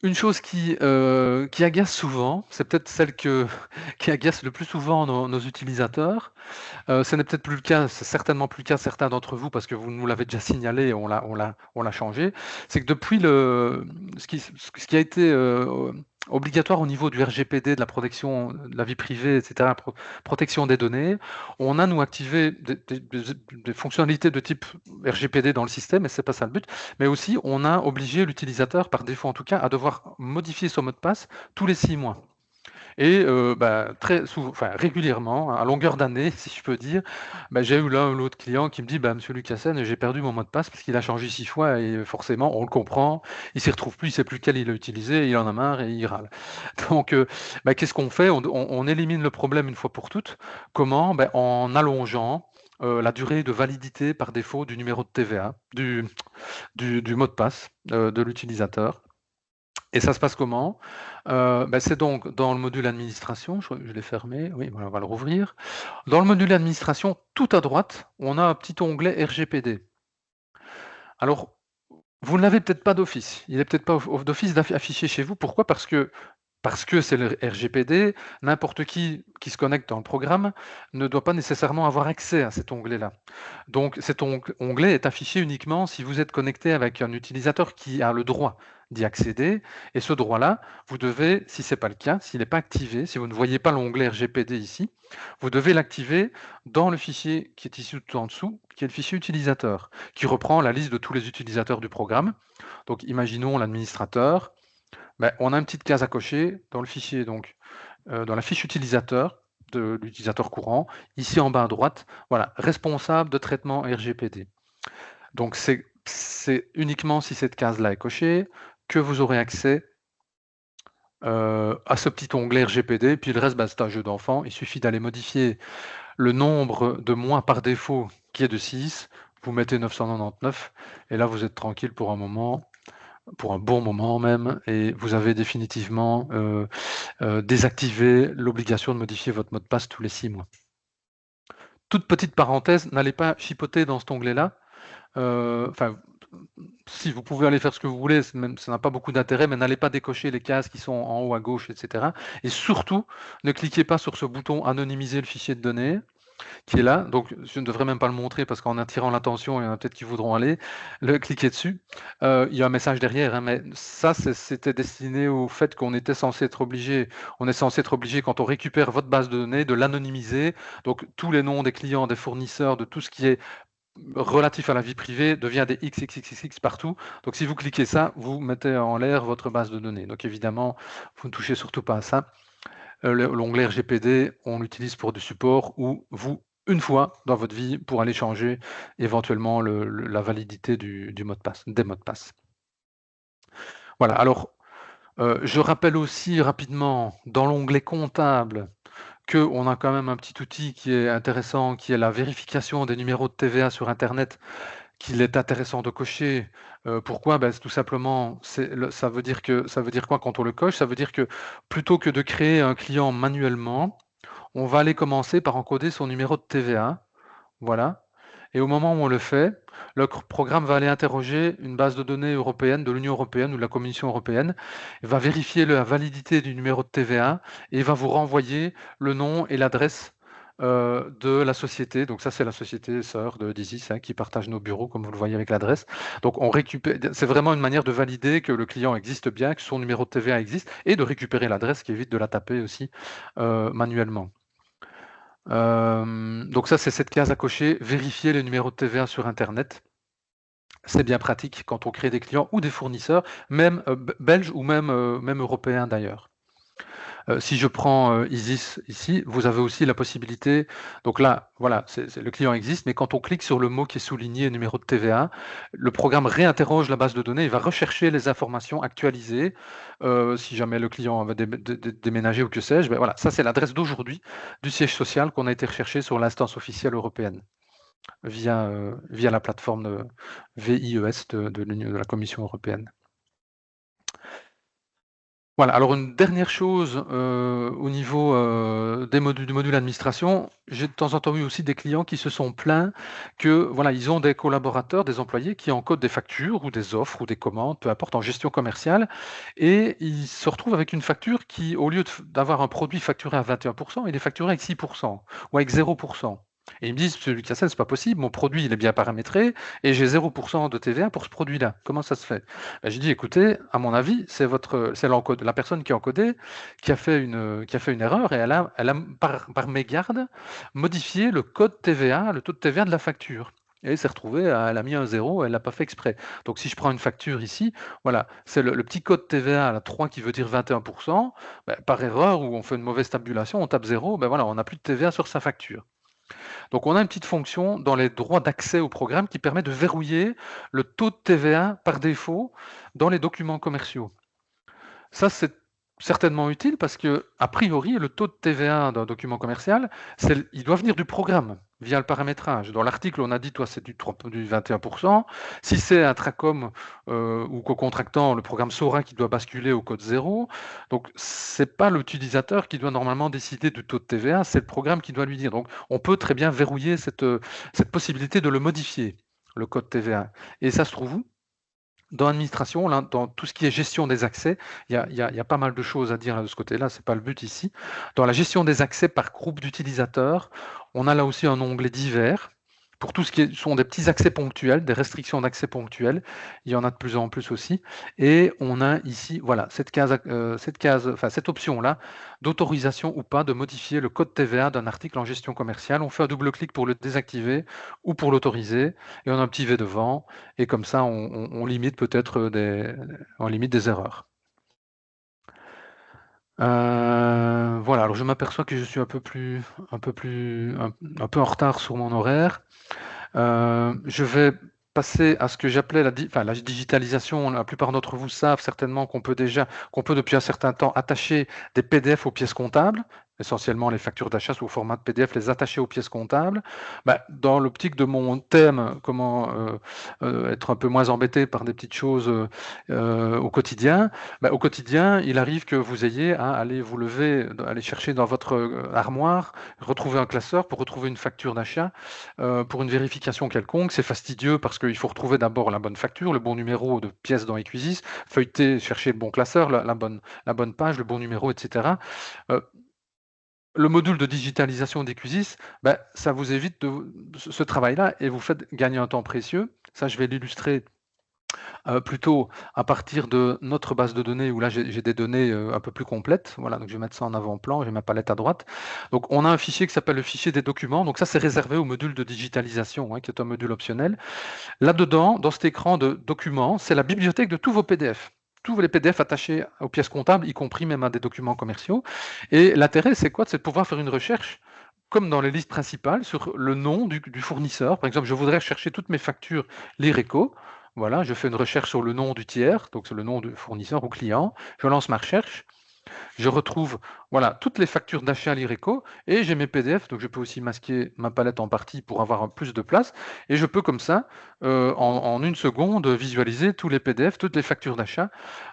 Une chose qui agace souvent, c'est peut-être celle qui agace le plus souvent nos utilisateurs. Ce n'est peut-être plus le cas, c'est certainement plus le cas de certains d'entre vous parce que vous nous l'avez déjà signalé et on l'a changé. C'est que depuis ce qui a été obligatoire au niveau du RGPD, de la protection de la vie privée, etc., protection des données, on a nous activé des fonctionnalités de type RGPD dans le système, et c'est pas ça le but, mais aussi on a obligé l'utilisateur, par défaut en tout cas, à devoir modifier son mot de passe tous les 6 mois. Et très souvent, enfin régulièrement, à longueur d'année, si je peux dire, j'ai eu l'un ou l'autre client qui me dit: «Monsieur Lucassen, j'ai perdu mon mot de passe parce qu'il a changé 6 fois» et forcément, on le comprend, il s'y retrouve plus, il sait plus lequel il a utilisé, il en a marre et il râle. Donc qu'est-ce qu'on fait? On élimine le problème une fois pour toutes. Comment? En allongeant la durée de validité par défaut du numéro de TVA, du mot de passe de l'utilisateur. Et ça se passe comment? C'est donc dans le module administration, je l'ai fermé, oui, voilà, on va le rouvrir. Dans le module administration, tout à droite, on a un petit onglet RGPD. Alors, vous ne l'avez peut-être pas d'office. Il est peut-être pas d'office affiché chez vous. Pourquoi? Parce que Parce que c'est le RGPD, n'importe qui se connecte dans le programme ne doit pas nécessairement avoir accès à cet onglet-là. Donc cet onglet est affiché uniquement si vous êtes connecté avec un utilisateur qui a le droit d'y accéder. Et ce droit-là, vous devez, si ce n'est pas le cas, s'il n'est pas activé, si vous ne voyez pas l'onglet RGPD ici, vous devez l'activer dans le fichier qui est ici tout en dessous, qui est le fichier utilisateur, qui reprend la liste de tous les utilisateurs du programme. Donc imaginons l'administrateur. Ben, on a une petite case à cocher dans le fichier, donc dans la fiche utilisateur de l'utilisateur courant, ici en bas à droite, voilà, responsable de traitement RGPD. Donc c'est uniquement si cette case-là est cochée que vous aurez accès à ce petit onglet RGPD, puis le reste, c'est un jeu d'enfant. Il suffit d'aller modifier le nombre de mois par défaut qui est de 6, vous mettez 999, et là vous êtes tranquille pour un moment, pour un bon moment même, et vous avez définitivement désactivé l'obligation de modifier votre mot de passe tous les 6 mois. Toute petite parenthèse, n'allez pas chipoter dans cet onglet-là. Enfin, si vous pouvez aller faire ce que vous voulez, même, ça n'a pas beaucoup d'intérêt, mais n'allez pas décocher les cases qui sont en haut à gauche, etc. Et surtout, ne cliquez pas sur ce bouton anonymiser le fichier de données qui est là. Donc, je ne devrais même pas le montrer parce qu'en attirant l'attention, il y en a peut-être qui voudront aller le cliquer dessus. Il y a un message derrière, hein, mais ça, c'était destiné au fait qu'on était censé être obligé, on est censé être obligé quand on récupère votre base de données de l'anonymiser. Donc, tous les noms des clients, des fournisseurs, de tout ce qui est relatif à la vie privée devient des XXXX partout. Donc si vous cliquez ça, vous mettez en l'air votre base de données. Donc évidemment, vous ne touchez surtout pas à ça. L'onglet RGPD, on l'utilise pour du support ou vous, une fois dans votre vie, pour aller changer éventuellement la validité du mot de passe, des mots de passe. Voilà, alors je rappelle aussi rapidement dans l'onglet comptable qu'on a quand même un petit outil qui est intéressant, qui est la vérification des numéros de TVA sur Internet, qu'il est intéressant de cocher. Pourquoi? Ben, tout simplement, ça veut dire quoi quand on le coche? Ça veut dire que plutôt que de créer un client manuellement, on va aller commencer par encoder son numéro de TVA. Voilà. Et au moment où on le fait, le programme va aller interroger une base de données européenne, de l'Union européenne ou de la Commission européenne, il va vérifier la validité du numéro de TVA et il va vous renvoyer le nom et l'adresse de la société. Donc ça, c'est la société sœur de d'Isis qui partage nos bureaux, comme vous le voyez avec l'adresse. Donc on récupère, c'est vraiment une manière de valider que le client existe bien, que son numéro de TVA existe, et de récupérer l'adresse qui évite de la taper aussi manuellement. Donc ça, c'est cette case à cocher, vérifier les numéros de TVA sur Internet. C'est bien pratique quand on crée des clients ou des fournisseurs, même belges ou même européens d'ailleurs. Si je prends Isis ici, vous avez aussi la possibilité, donc là, voilà, le client existe, mais quand on clique sur le mot qui est souligné, numéro de TVA, le programme réinterroge la base de données, il va rechercher les informations actualisées, si jamais le client va déménager ou que sais-je, ben voilà, ça c'est l'adresse d'aujourd'hui du siège social qu'on a été recherché sur l'instance officielle européenne via la plateforme VIES de la Commission européenne. Voilà, alors une dernière chose, au niveau, du module administration, j'ai de temps en temps eu aussi des clients qui se sont plaints que, voilà, ils ont des collaborateurs, des employés qui encodent des factures ou des offres ou des commandes, peu importe, en gestion commerciale, et ils se retrouvent avec une facture qui, au lieu d'avoir un produit facturé à 21%, il est facturé avec 6% ou avec 0%. Et ils me disent: «Monsieur Lucassen, c'est pas possible, mon produit, il est bien paramétré et j'ai 0% de TVA pour ce produit-là. Comment ça se fait?» Bah, j'ai dit: «Écoutez, à mon avis, c'est la personne qui a encodé qui a fait une erreur et elle a par mégarde modifié le code TVA, le taux de TVA de la facture». Et elle s'est retrouvée, elle a mis un 0, elle l'a pas fait exprès. Donc si je prends une facture ici, voilà, c'est le petit code TVA, la 3 qui veut dire 21%, bah, par erreur ou on fait une mauvaise tabulation, on tape 0, ben voilà, on n'a plus de TVA sur sa facture. Donc on a une petite fonction dans les droits d'accès au programme qui permet de verrouiller le taux de TVA par défaut dans les documents commerciaux. Ça, c'est certainement utile parce que, a priori, le taux de TVA d'un document commercial, il doit venir du programme via le paramétrage. Dans l'article, on a dit, toi, c'est du 21%. Si c'est un Tracom ou co-contractant, le programme saura qu'il doit basculer au code 0. Donc, c'est pas l'utilisateur qui doit normalement décider du taux de TVA, c'est le programme qui doit lui dire. Donc, on peut très bien verrouiller cette possibilité de le modifier, le code TVA. Et ça se trouve où? Dans l'administration, là, dans tout ce qui est gestion des accès, il y a pas mal de choses à dire là, de ce côté-là, c'est pas le but ici. Dans la gestion des accès par groupe d'utilisateurs, on a là aussi un onglet divers pour tout ce qui sont des petits accès ponctuels, des restrictions d'accès ponctuels. Il y en a de plus en plus aussi. Et on a ici, voilà, enfin, cette option-là d'autorisation ou pas de modifier le code TVA d'un article en gestion commerciale. On fait un double clic pour le désactiver ou pour l'autoriser et on a un petit V devant et comme ça on limite peut-être on limite des erreurs. Voilà, alors je m'aperçois que je suis un peu en retard sur mon horaire. Je vais passer à ce que j'appelais la digitalisation. La plupart d'entre vous savent certainement qu'on peut depuis un certain temps attacher des PDF aux pièces comptables, essentiellement les factures d'achat sous format de PDF, les attacher aux pièces comptables. Bah, dans l'optique de mon thème, comment être un peu moins embêté par des petites choses au quotidien, bah, au quotidien, il arrive que vous ayez à aller vous lever, aller chercher dans votre armoire, retrouver un classeur pour retrouver une facture d'achat pour une vérification quelconque. C'est fastidieux parce qu'il faut retrouver d'abord la bonne facture, le bon numéro de pièce dans Equisis, feuilleter, chercher le bon classeur, la bonne page, le bon numéro, etc. Heu, le module de digitalisation d'Equisis, bah, ça vous évite ce travail-là et vous faites gagner un temps précieux. Ça, je vais l'illustrer plutôt à partir de notre base de données où là j'ai des données un peu plus complètes. Voilà, donc je vais mettre ça en avant-plan, j'ai ma palette à droite. Donc on a un fichier qui s'appelle le fichier des documents. Donc ça c'est réservé au module de digitalisation, hein, qui est un module optionnel. Là-dedans, dans cet écran de documents, c'est la bibliothèque de tous vos PDF. Tous les PDF attachés aux pièces comptables, y compris même à des documents commerciaux. Et l'intérêt, c'est quoi? C'est de pouvoir faire une recherche comme dans les listes principales, sur le nom du fournisseur. Par exemple, je voudrais chercher toutes mes factures Lireco. Voilà, je fais une recherche sur le nom du tiers, donc c'est le nom du fournisseur ou client. Je lance ma recherche. Je retrouve voilà, toutes les factures d'achat à l'IRECO et j'ai mes PDF, donc je peux aussi masquer ma palette en partie pour avoir plus de place. Et je peux comme ça, en une seconde, visualiser tous les PDF, toutes les factures d'achat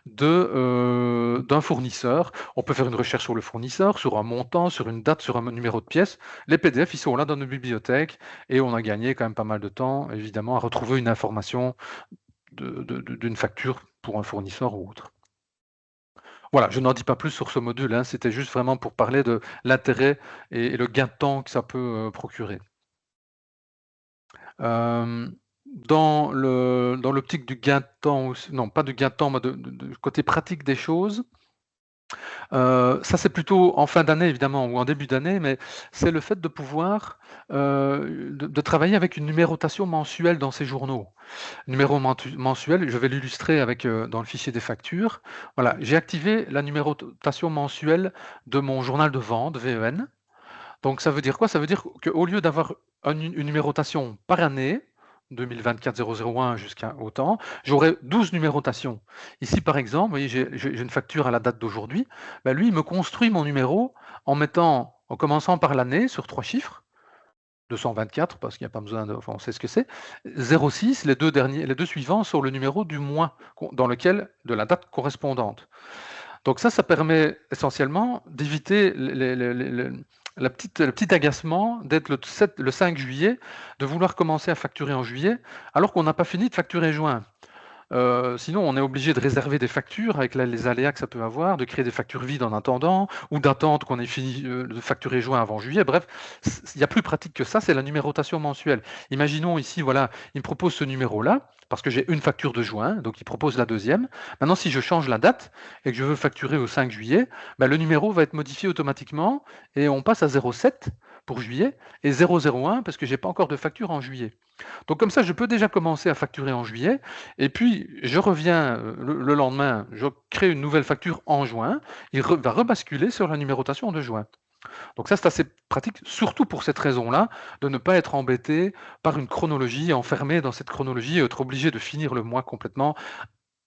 d'un fournisseur. On peut faire une recherche sur le fournisseur, sur un montant, sur une date, sur un numéro de pièce. Les PDF, ils sont là dans nos bibliothèques et on a gagné quand même pas mal de temps, évidemment, à retrouver une information d'une facture pour un fournisseur ou autre. Voilà, je n'en dis pas plus sur ce module, hein, c'était juste vraiment pour parler de l'intérêt et le gain de temps que ça peut, procurer. Dans l'optique du gain de temps aussi non, pas du gain de temps, mais du côté pratique des choses, ça c'est plutôt en fin d'année évidemment ou en début d'année, mais c'est le fait de pouvoir, de travailler avec une numérotation mensuelle dans ses journaux. Numéro mensuel, je vais l'illustrer avec, dans le fichier des factures. Voilà, j'ai activé la numérotation mensuelle de mon journal de vente, VEN. Donc ça veut dire quoi? Ça veut dire qu'au lieu d'avoir une numérotation par année, 2024-001 jusqu'à autant, j'aurai 12 numérotations. Ici, par exemple, vous voyez, j'ai une facture à la date d'aujourd'hui. Bah, lui, il me construit mon numéro en commençant par l'année sur 3 chiffres, 224 parce qu'il n'y a pas besoin de enfin, on sait ce que c'est. 06, les 2 suivants sur le numéro du mois dans lequel de la date correspondante. Donc ça permet essentiellement d'éviter le petit agacement d'être le 5 juillet, de vouloir commencer à facturer en juillet, alors qu'on n'a pas fini de facturer juin. Sinon, on est obligé de réserver des factures avec les aléas que ça peut avoir, de créer des factures vides en attendant, ou d'attendre qu'on ait fini de facturer juin avant juillet. Bref, il y a plus pratique que ça, c'est la numérotation mensuelle. Imaginons ici, voilà, il me propose ce numéro-là, parce que j'ai une facture de juin, donc il propose la deuxième. Maintenant, si je change la date et que je veux facturer au 5 juillet, ben, le numéro va être modifié automatiquement et on passe à 07 pour juillet et 001 parce que j'ai pas encore de facture en juillet. Donc comme ça, je peux déjà commencer à facturer en juillet et puis je reviens, le lendemain, je crée une nouvelle facture en juin, il va rebasculer sur la numérotation de juin. Donc ça, c'est assez pratique, surtout pour cette raison-là, de ne pas être embêté par une chronologie, enfermé dans cette chronologie et être obligé de finir le mois complètement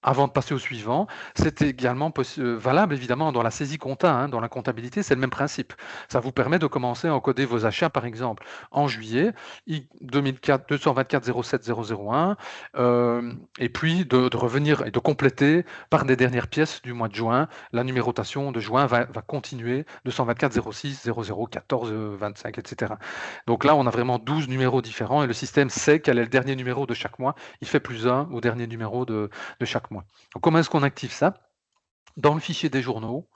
avant de passer au suivant. C'est également valable évidemment dans la saisie compta, hein, dans la comptabilité, c'est le même principe. Ça vous permet de commencer à encoder vos achats, par exemple, en juillet, 2004, 224 07 001, et puis de revenir et de compléter par des dernières pièces du mois de juin. La numérotation de juin va continuer, 224 06 00 14 25, etc. Donc là, on a vraiment 12 numéros différents et le système sait quel est le dernier numéro de chaque mois. Il fait +1 au dernier numéro de chaque mois. Donc comment est-ce qu'on active ça? Dans le fichier des journaux,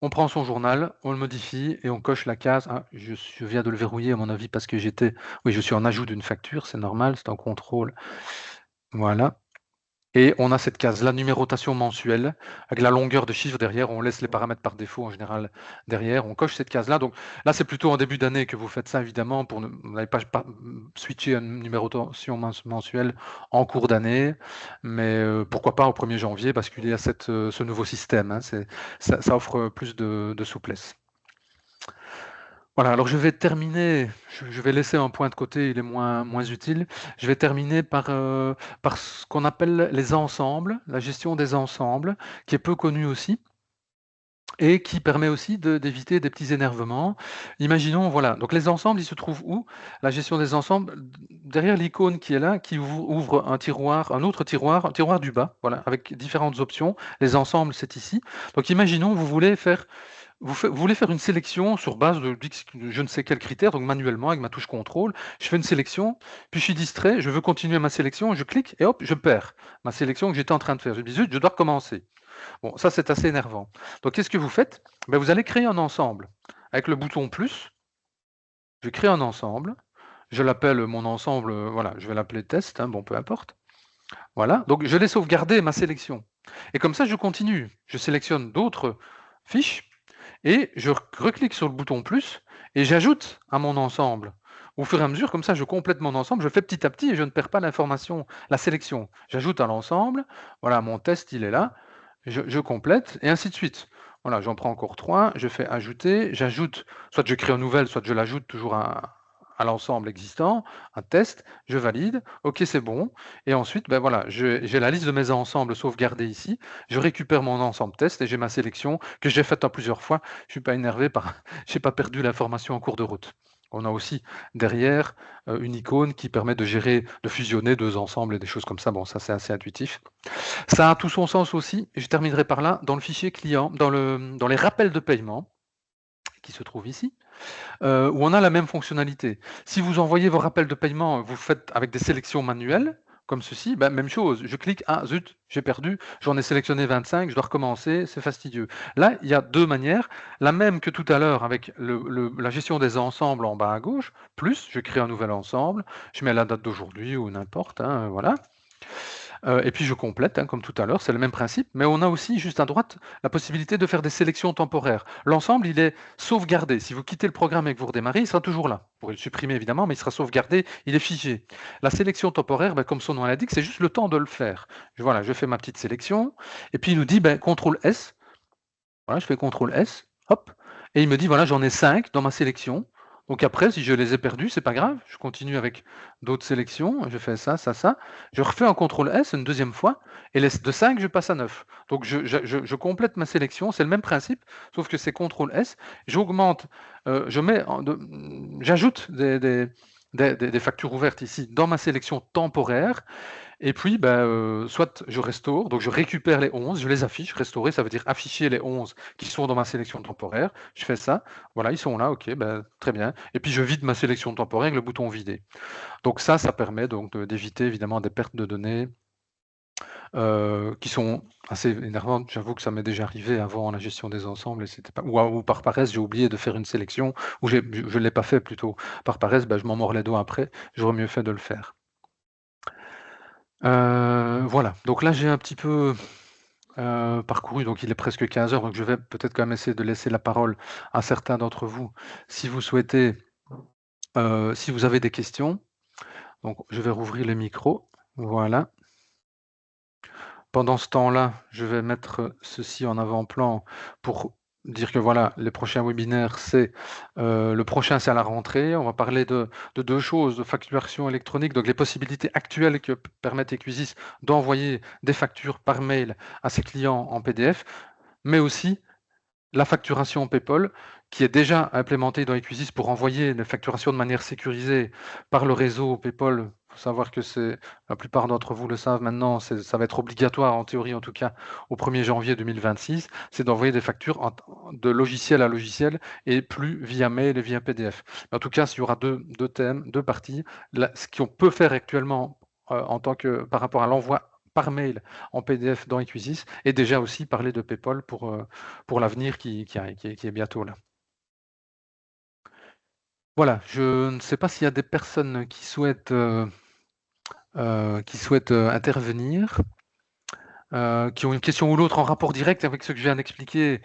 on prend son journal, on le modifie et on coche la case. Ah, je viens de le verrouiller à mon avis parce que oui, je suis en ajout d'une facture, c'est normal, c'est en contrôle. Voilà. Et on a cette case-là, numérotation mensuelle, avec la longueur de chiffre derrière. On laisse les paramètres par défaut en général derrière. On coche cette case-là. Donc là, c'est plutôt en début d'année que vous faites ça, évidemment, vous n'allez pas switcher à une numérotation mensuelle en cours d'année. Mais pourquoi pas au 1er janvier basculer à ce nouveau système, hein. Ça offre plus de souplesse. Voilà, alors je vais terminer, je vais laisser un point de côté, il est moins utile. Je vais terminer par ce qu'on appelle les ensembles, la gestion des ensembles, qui est peu connue aussi et qui permet aussi d'éviter des petits énervements. Imaginons, voilà, donc les ensembles, ils se trouvent où? La gestion des ensembles, derrière l'icône qui est là, qui ouvre un tiroir, un tiroir du bas, voilà, avec différentes options. Les ensembles, c'est ici. Donc imaginons, vous voulez faire une sélection sur base de je ne sais quel critère, donc manuellement avec ma touche contrôle, je fais une sélection, puis je suis distrait, je veux continuer ma sélection, je clique et hop, je perds ma sélection que j'étais en train de faire. Je me dis, zut, je dois recommencer. Bon, ça c'est assez énervant. Donc qu'est-ce que vous faites? Ben, vous allez créer un ensemble. Avec le bouton plus, je crée un ensemble, je l'appelle mon ensemble, voilà, je vais l'appeler test, hein, bon, peu importe. Voilà, donc je l'ai sauvegardé ma sélection. Et comme ça, je continue. Je sélectionne d'autres fiches, et je reclique sur le bouton plus et j'ajoute à mon ensemble. Au fur et à mesure, comme ça, je complète mon ensemble, je le fais petit à petit et je ne perds pas l'information, la sélection. J'ajoute à l'ensemble, voilà, mon test, il est là, je complète, et ainsi de suite. Voilà, j'en prends encore 3, je fais ajouter, j'ajoute, soit je crée une nouvelle, soit je l'ajoute toujours à l'ensemble existant, un test, je valide, ok c'est bon, et ensuite ben voilà, j'ai la liste de mes ensembles sauvegardés ici, je récupère mon ensemble test et j'ai ma sélection que j'ai faite en plusieurs fois, je ne suis pas énervé par, j'ai pas perdu l'information en cours de route. On a aussi derrière une icône qui permet de gérer, de fusionner deux ensembles et des choses comme ça, bon ça c'est assez intuitif. Ça a tout son sens aussi, et je terminerai par là, dans le fichier client, dans les rappels de paiement, qui se trouvent ici, où on a la même fonctionnalité. Si vous envoyez vos rappels de paiement, vous faites avec des sélections manuelles, comme ceci, ben, même chose, je clique, ah zut, j'ai perdu, j'en ai sélectionné 25, je dois recommencer, c'est fastidieux. Là, il y a deux manières, la même que tout à l'heure avec la gestion des ensembles en bas à gauche, plus je crée un nouvel ensemble, je mets la date d'aujourd'hui ou n'importe, hein, voilà. Et puis je complète, hein, comme tout à l'heure, c'est le même principe, mais on a aussi juste à droite la possibilité de faire des sélections temporaires. L'ensemble, il est sauvegardé. Si vous quittez le programme et que vous redémarrez, il sera toujours là. Vous pourrez le supprimer évidemment, mais il sera sauvegardé, il est figé. La sélection temporaire, ben, comme son nom l'indique, c'est juste le temps de le faire. Voilà, je fais ma petite sélection, et puis il nous dit ben, CTRL S. Voilà, je fais CTRL S, hop, et il me dit voilà, j'en ai 5 dans ma sélection. Donc après, si je les ai perdus, c'est pas grave, je continue avec d'autres sélections, je fais ça, ça, ça, je refais un CTRL S une deuxième fois, et de 5, je passe à 9. Donc je complète ma sélection, c'est le même principe, sauf que c'est CTRL S, j'augmente, j'ajoute des factures ouvertes ici dans ma sélection temporaire, et puis, soit je restaure, donc je récupère les 11, je les affiche. Restaurer, ça veut dire afficher les 11 qui sont dans ma sélection temporaire. Je fais ça, voilà, ils sont là, ok, très bien. Et puis je vide ma sélection temporaire avec le bouton vider. Donc ça permet donc d'éviter évidemment des pertes de données qui sont assez énervantes. J'avoue que ça m'est déjà arrivé avant la gestion des ensembles, et c'était pas, ou par paresse, j'ai oublié de faire une sélection, ou je ne l'ai pas fait plutôt. Par paresse, je m'en mords les doigts après, j'aurais mieux fait de le faire. Voilà, donc là j'ai un petit peu parcouru, donc il est presque 15 heures, donc je vais peut-être quand même essayer de laisser la parole à certains d'entre vous, si vous souhaitez, si vous avez des questions. Donc je vais rouvrir le micro, voilà. Pendant ce temps-là, je vais mettre ceci en avant-plan pour dire que voilà, les prochains webinaires, le prochain, c'est à la rentrée. On va parler de deux choses, de facturation électronique, donc les possibilités actuelles que permettent Equisis d'envoyer des factures par mail à ses clients en PDF, mais aussi la facturation PayPal, qui est déjà implémentée dans Equisis pour envoyer les facturations de manière sécurisée par le réseau PayPal. Il faut savoir que la plupart d'entre vous le savent maintenant, ça va être obligatoire, en théorie en tout cas, au 1er janvier 2026, c'est d'envoyer des factures de logiciel à logiciel et plus via mail et via PDF. En tout cas, il y aura deux thèmes, deux parties. Ce qu'on peut faire actuellement par rapport à l'envoi par mail en PDF dans Equisis, et déjà aussi parler de PayPal pour l'avenir qui est bientôt là. Voilà, je ne sais pas s'il y a des personnes qui souhaitent intervenir, qui ont une question ou l'autre en rapport direct avec ce que je viens d'expliquer,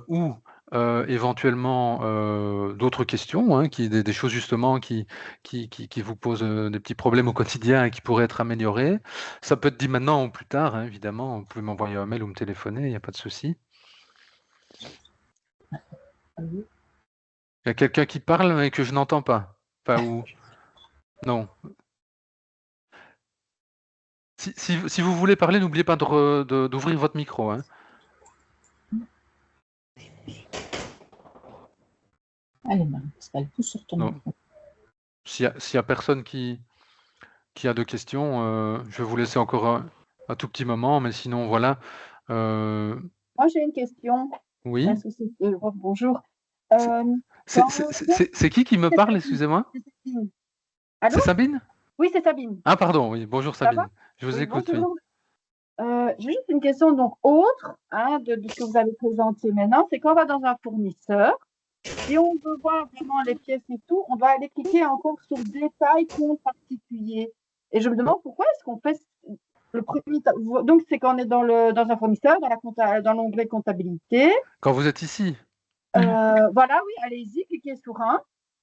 ou éventuellement d'autres questions, hein, des choses justement qui vous posent des petits problèmes au quotidien et qui pourraient être améliorés. Ça peut être dit maintenant ou plus tard, hein, évidemment. Vous pouvez m'envoyer un mail ou me téléphoner, il n'y a pas de souci. Il y a quelqu'un qui parle mais que je n'entends pas. Enfin, ou... Non. Si vous voulez parler, n'oubliez pas d'ouvrir votre micro. Hein. Allez, Marie, parce qu'elle pousse sur ton micro. S'il y a personne qui a de questions, je vais vous laisser encore un tout petit moment, mais sinon, voilà. Moi, j'ai une question. Oui. Bonjour. C'est qui me parle, excusez-moi? C'est Sabine? Oui, c'est Sabine. Ah, pardon, oui. Bonjour Sabine. Je vous écoute. Oui. J'ai juste une question donc autre de ce que vous avez présenté maintenant, c'est quand on va dans un fournisseur, si on veut voir vraiment les pièces et tout, on doit aller cliquer encore sur détail compte particulier. Et je me demande pourquoi est-ce qu'on fait le premier. Donc c'est quand on est dans un fournisseur, dans l'onglet comptabilité. Quand vous êtes ici. Voilà, oui, allez-y, cliquez sur un.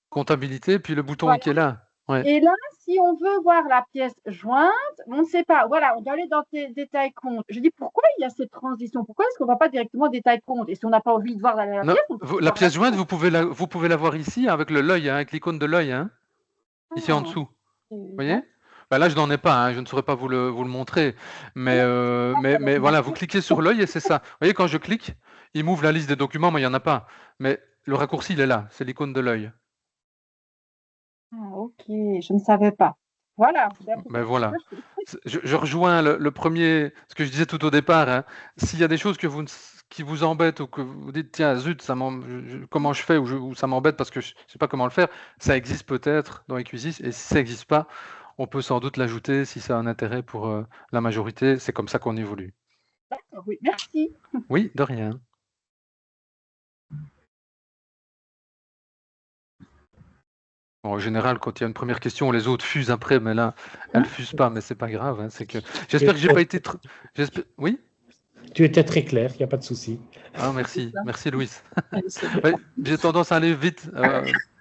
Comptabilité, puis le bouton qui est là. Ouais. Et là, si on veut voir la pièce jointe, on ne sait pas. Voilà, on doit aller dans détail compte. Je dis pourquoi il y a cette transition? Pourquoi est-ce qu'on ne va pas directement détail compte? Et si on n'a pas envie de voir la pièce, on peut la pièce jointe, vous pouvez la voir ici avec l'œil, avec l'icône de l'œil, hein, ici en dessous. Vous voyez? Ben là, je n'en ai pas, hein, je ne saurais pas vous le montrer, mais voilà, vous cliquez sur l'œil et c'est ça. Vous voyez, quand je clique, il m'ouvre la liste des documents, mais il n'y en a pas. Mais le raccourci, il est là, c'est l'icône de l'œil. Ah, ok, je ne savais pas. Voilà. Ben voilà. Je rejoins le premier, ce que je disais tout au départ. Hein. S'il y a des choses qui vous embêtent ou que vous dites, tiens, zut, comment je fais ou ça m'embête parce que je ne sais pas comment le faire, ça existe peut-être dans Equisis. Et si ça n'existe pas, on peut sans doute l'ajouter si ça a un intérêt pour la majorité. C'est comme ça qu'on évolue. D'accord, oui, merci. Oui, de rien. Bon, en général, quand il y a une première question, les autres fusent après, mais là, elles ne fusent pas, mais c'est pas grave. Hein, c'est que... J'espère que j'ai pas été... Oui. Tu étais très clair, il n'y a pas de souci. Ah, merci Louis. J'ai tendance à aller vite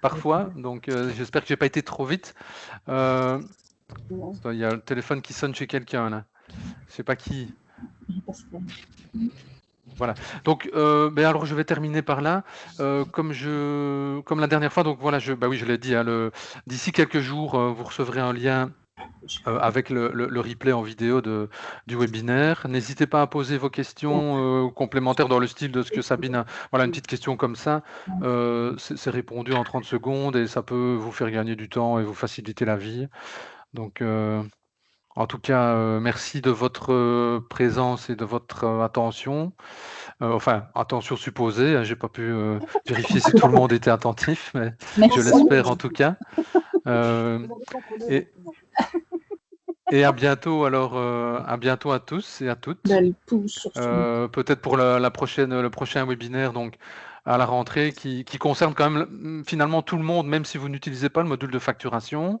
parfois, donc j'espère que j'ai pas été trop vite. Il y a le téléphone qui sonne chez quelqu'un là. Je sais pas qui. Voilà. Donc, alors je vais terminer par là. Comme la dernière fois, donc voilà, je l'ai dit. Hein, d'ici quelques jours, vous recevrez un lien. Avec le replay en vidéo du webinaire. N'hésitez pas à poser vos questions complémentaires dans le style de ce que Sabine a. Voilà, une petite question comme ça. C'est répondu en 30 secondes et ça peut vous faire gagner du temps et vous faciliter la vie. Donc, en tout cas, merci de votre présence et de votre attention. Enfin, attention supposée. Hein, j'ai pas pu vérifier si tout le monde était attentif, mais je l'espère en tout cas. Et à bientôt alors, à bientôt à tous et à toutes. Peut-être pour le prochain webinaire donc à la rentrée qui concerne quand même finalement tout le monde, même si vous n'utilisez pas le module de facturation.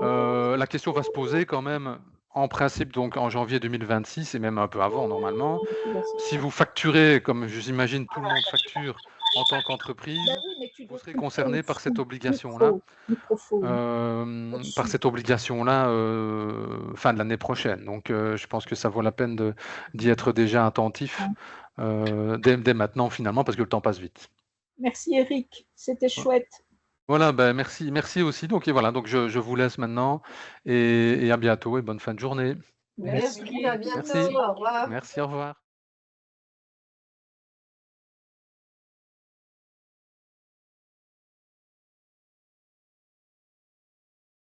La question va se poser quand même en principe donc en janvier 2026 et même un peu avant normalement. Si vous facturez, comme j'imagine tout le monde facture en tant qu'entreprise, vous serez concerné par cette obligation-là. Fin de l'année prochaine. Donc, je pense que ça vaut la peine d'y être déjà attentif dès maintenant finalement parce que le temps passe vite. Merci Eric, c'était chouette. Voilà, ben merci aussi. Donc et voilà, donc je vous laisse maintenant et à bientôt et bonne fin de journée. Merci. À bientôt. Merci. Au revoir. Merci, au revoir.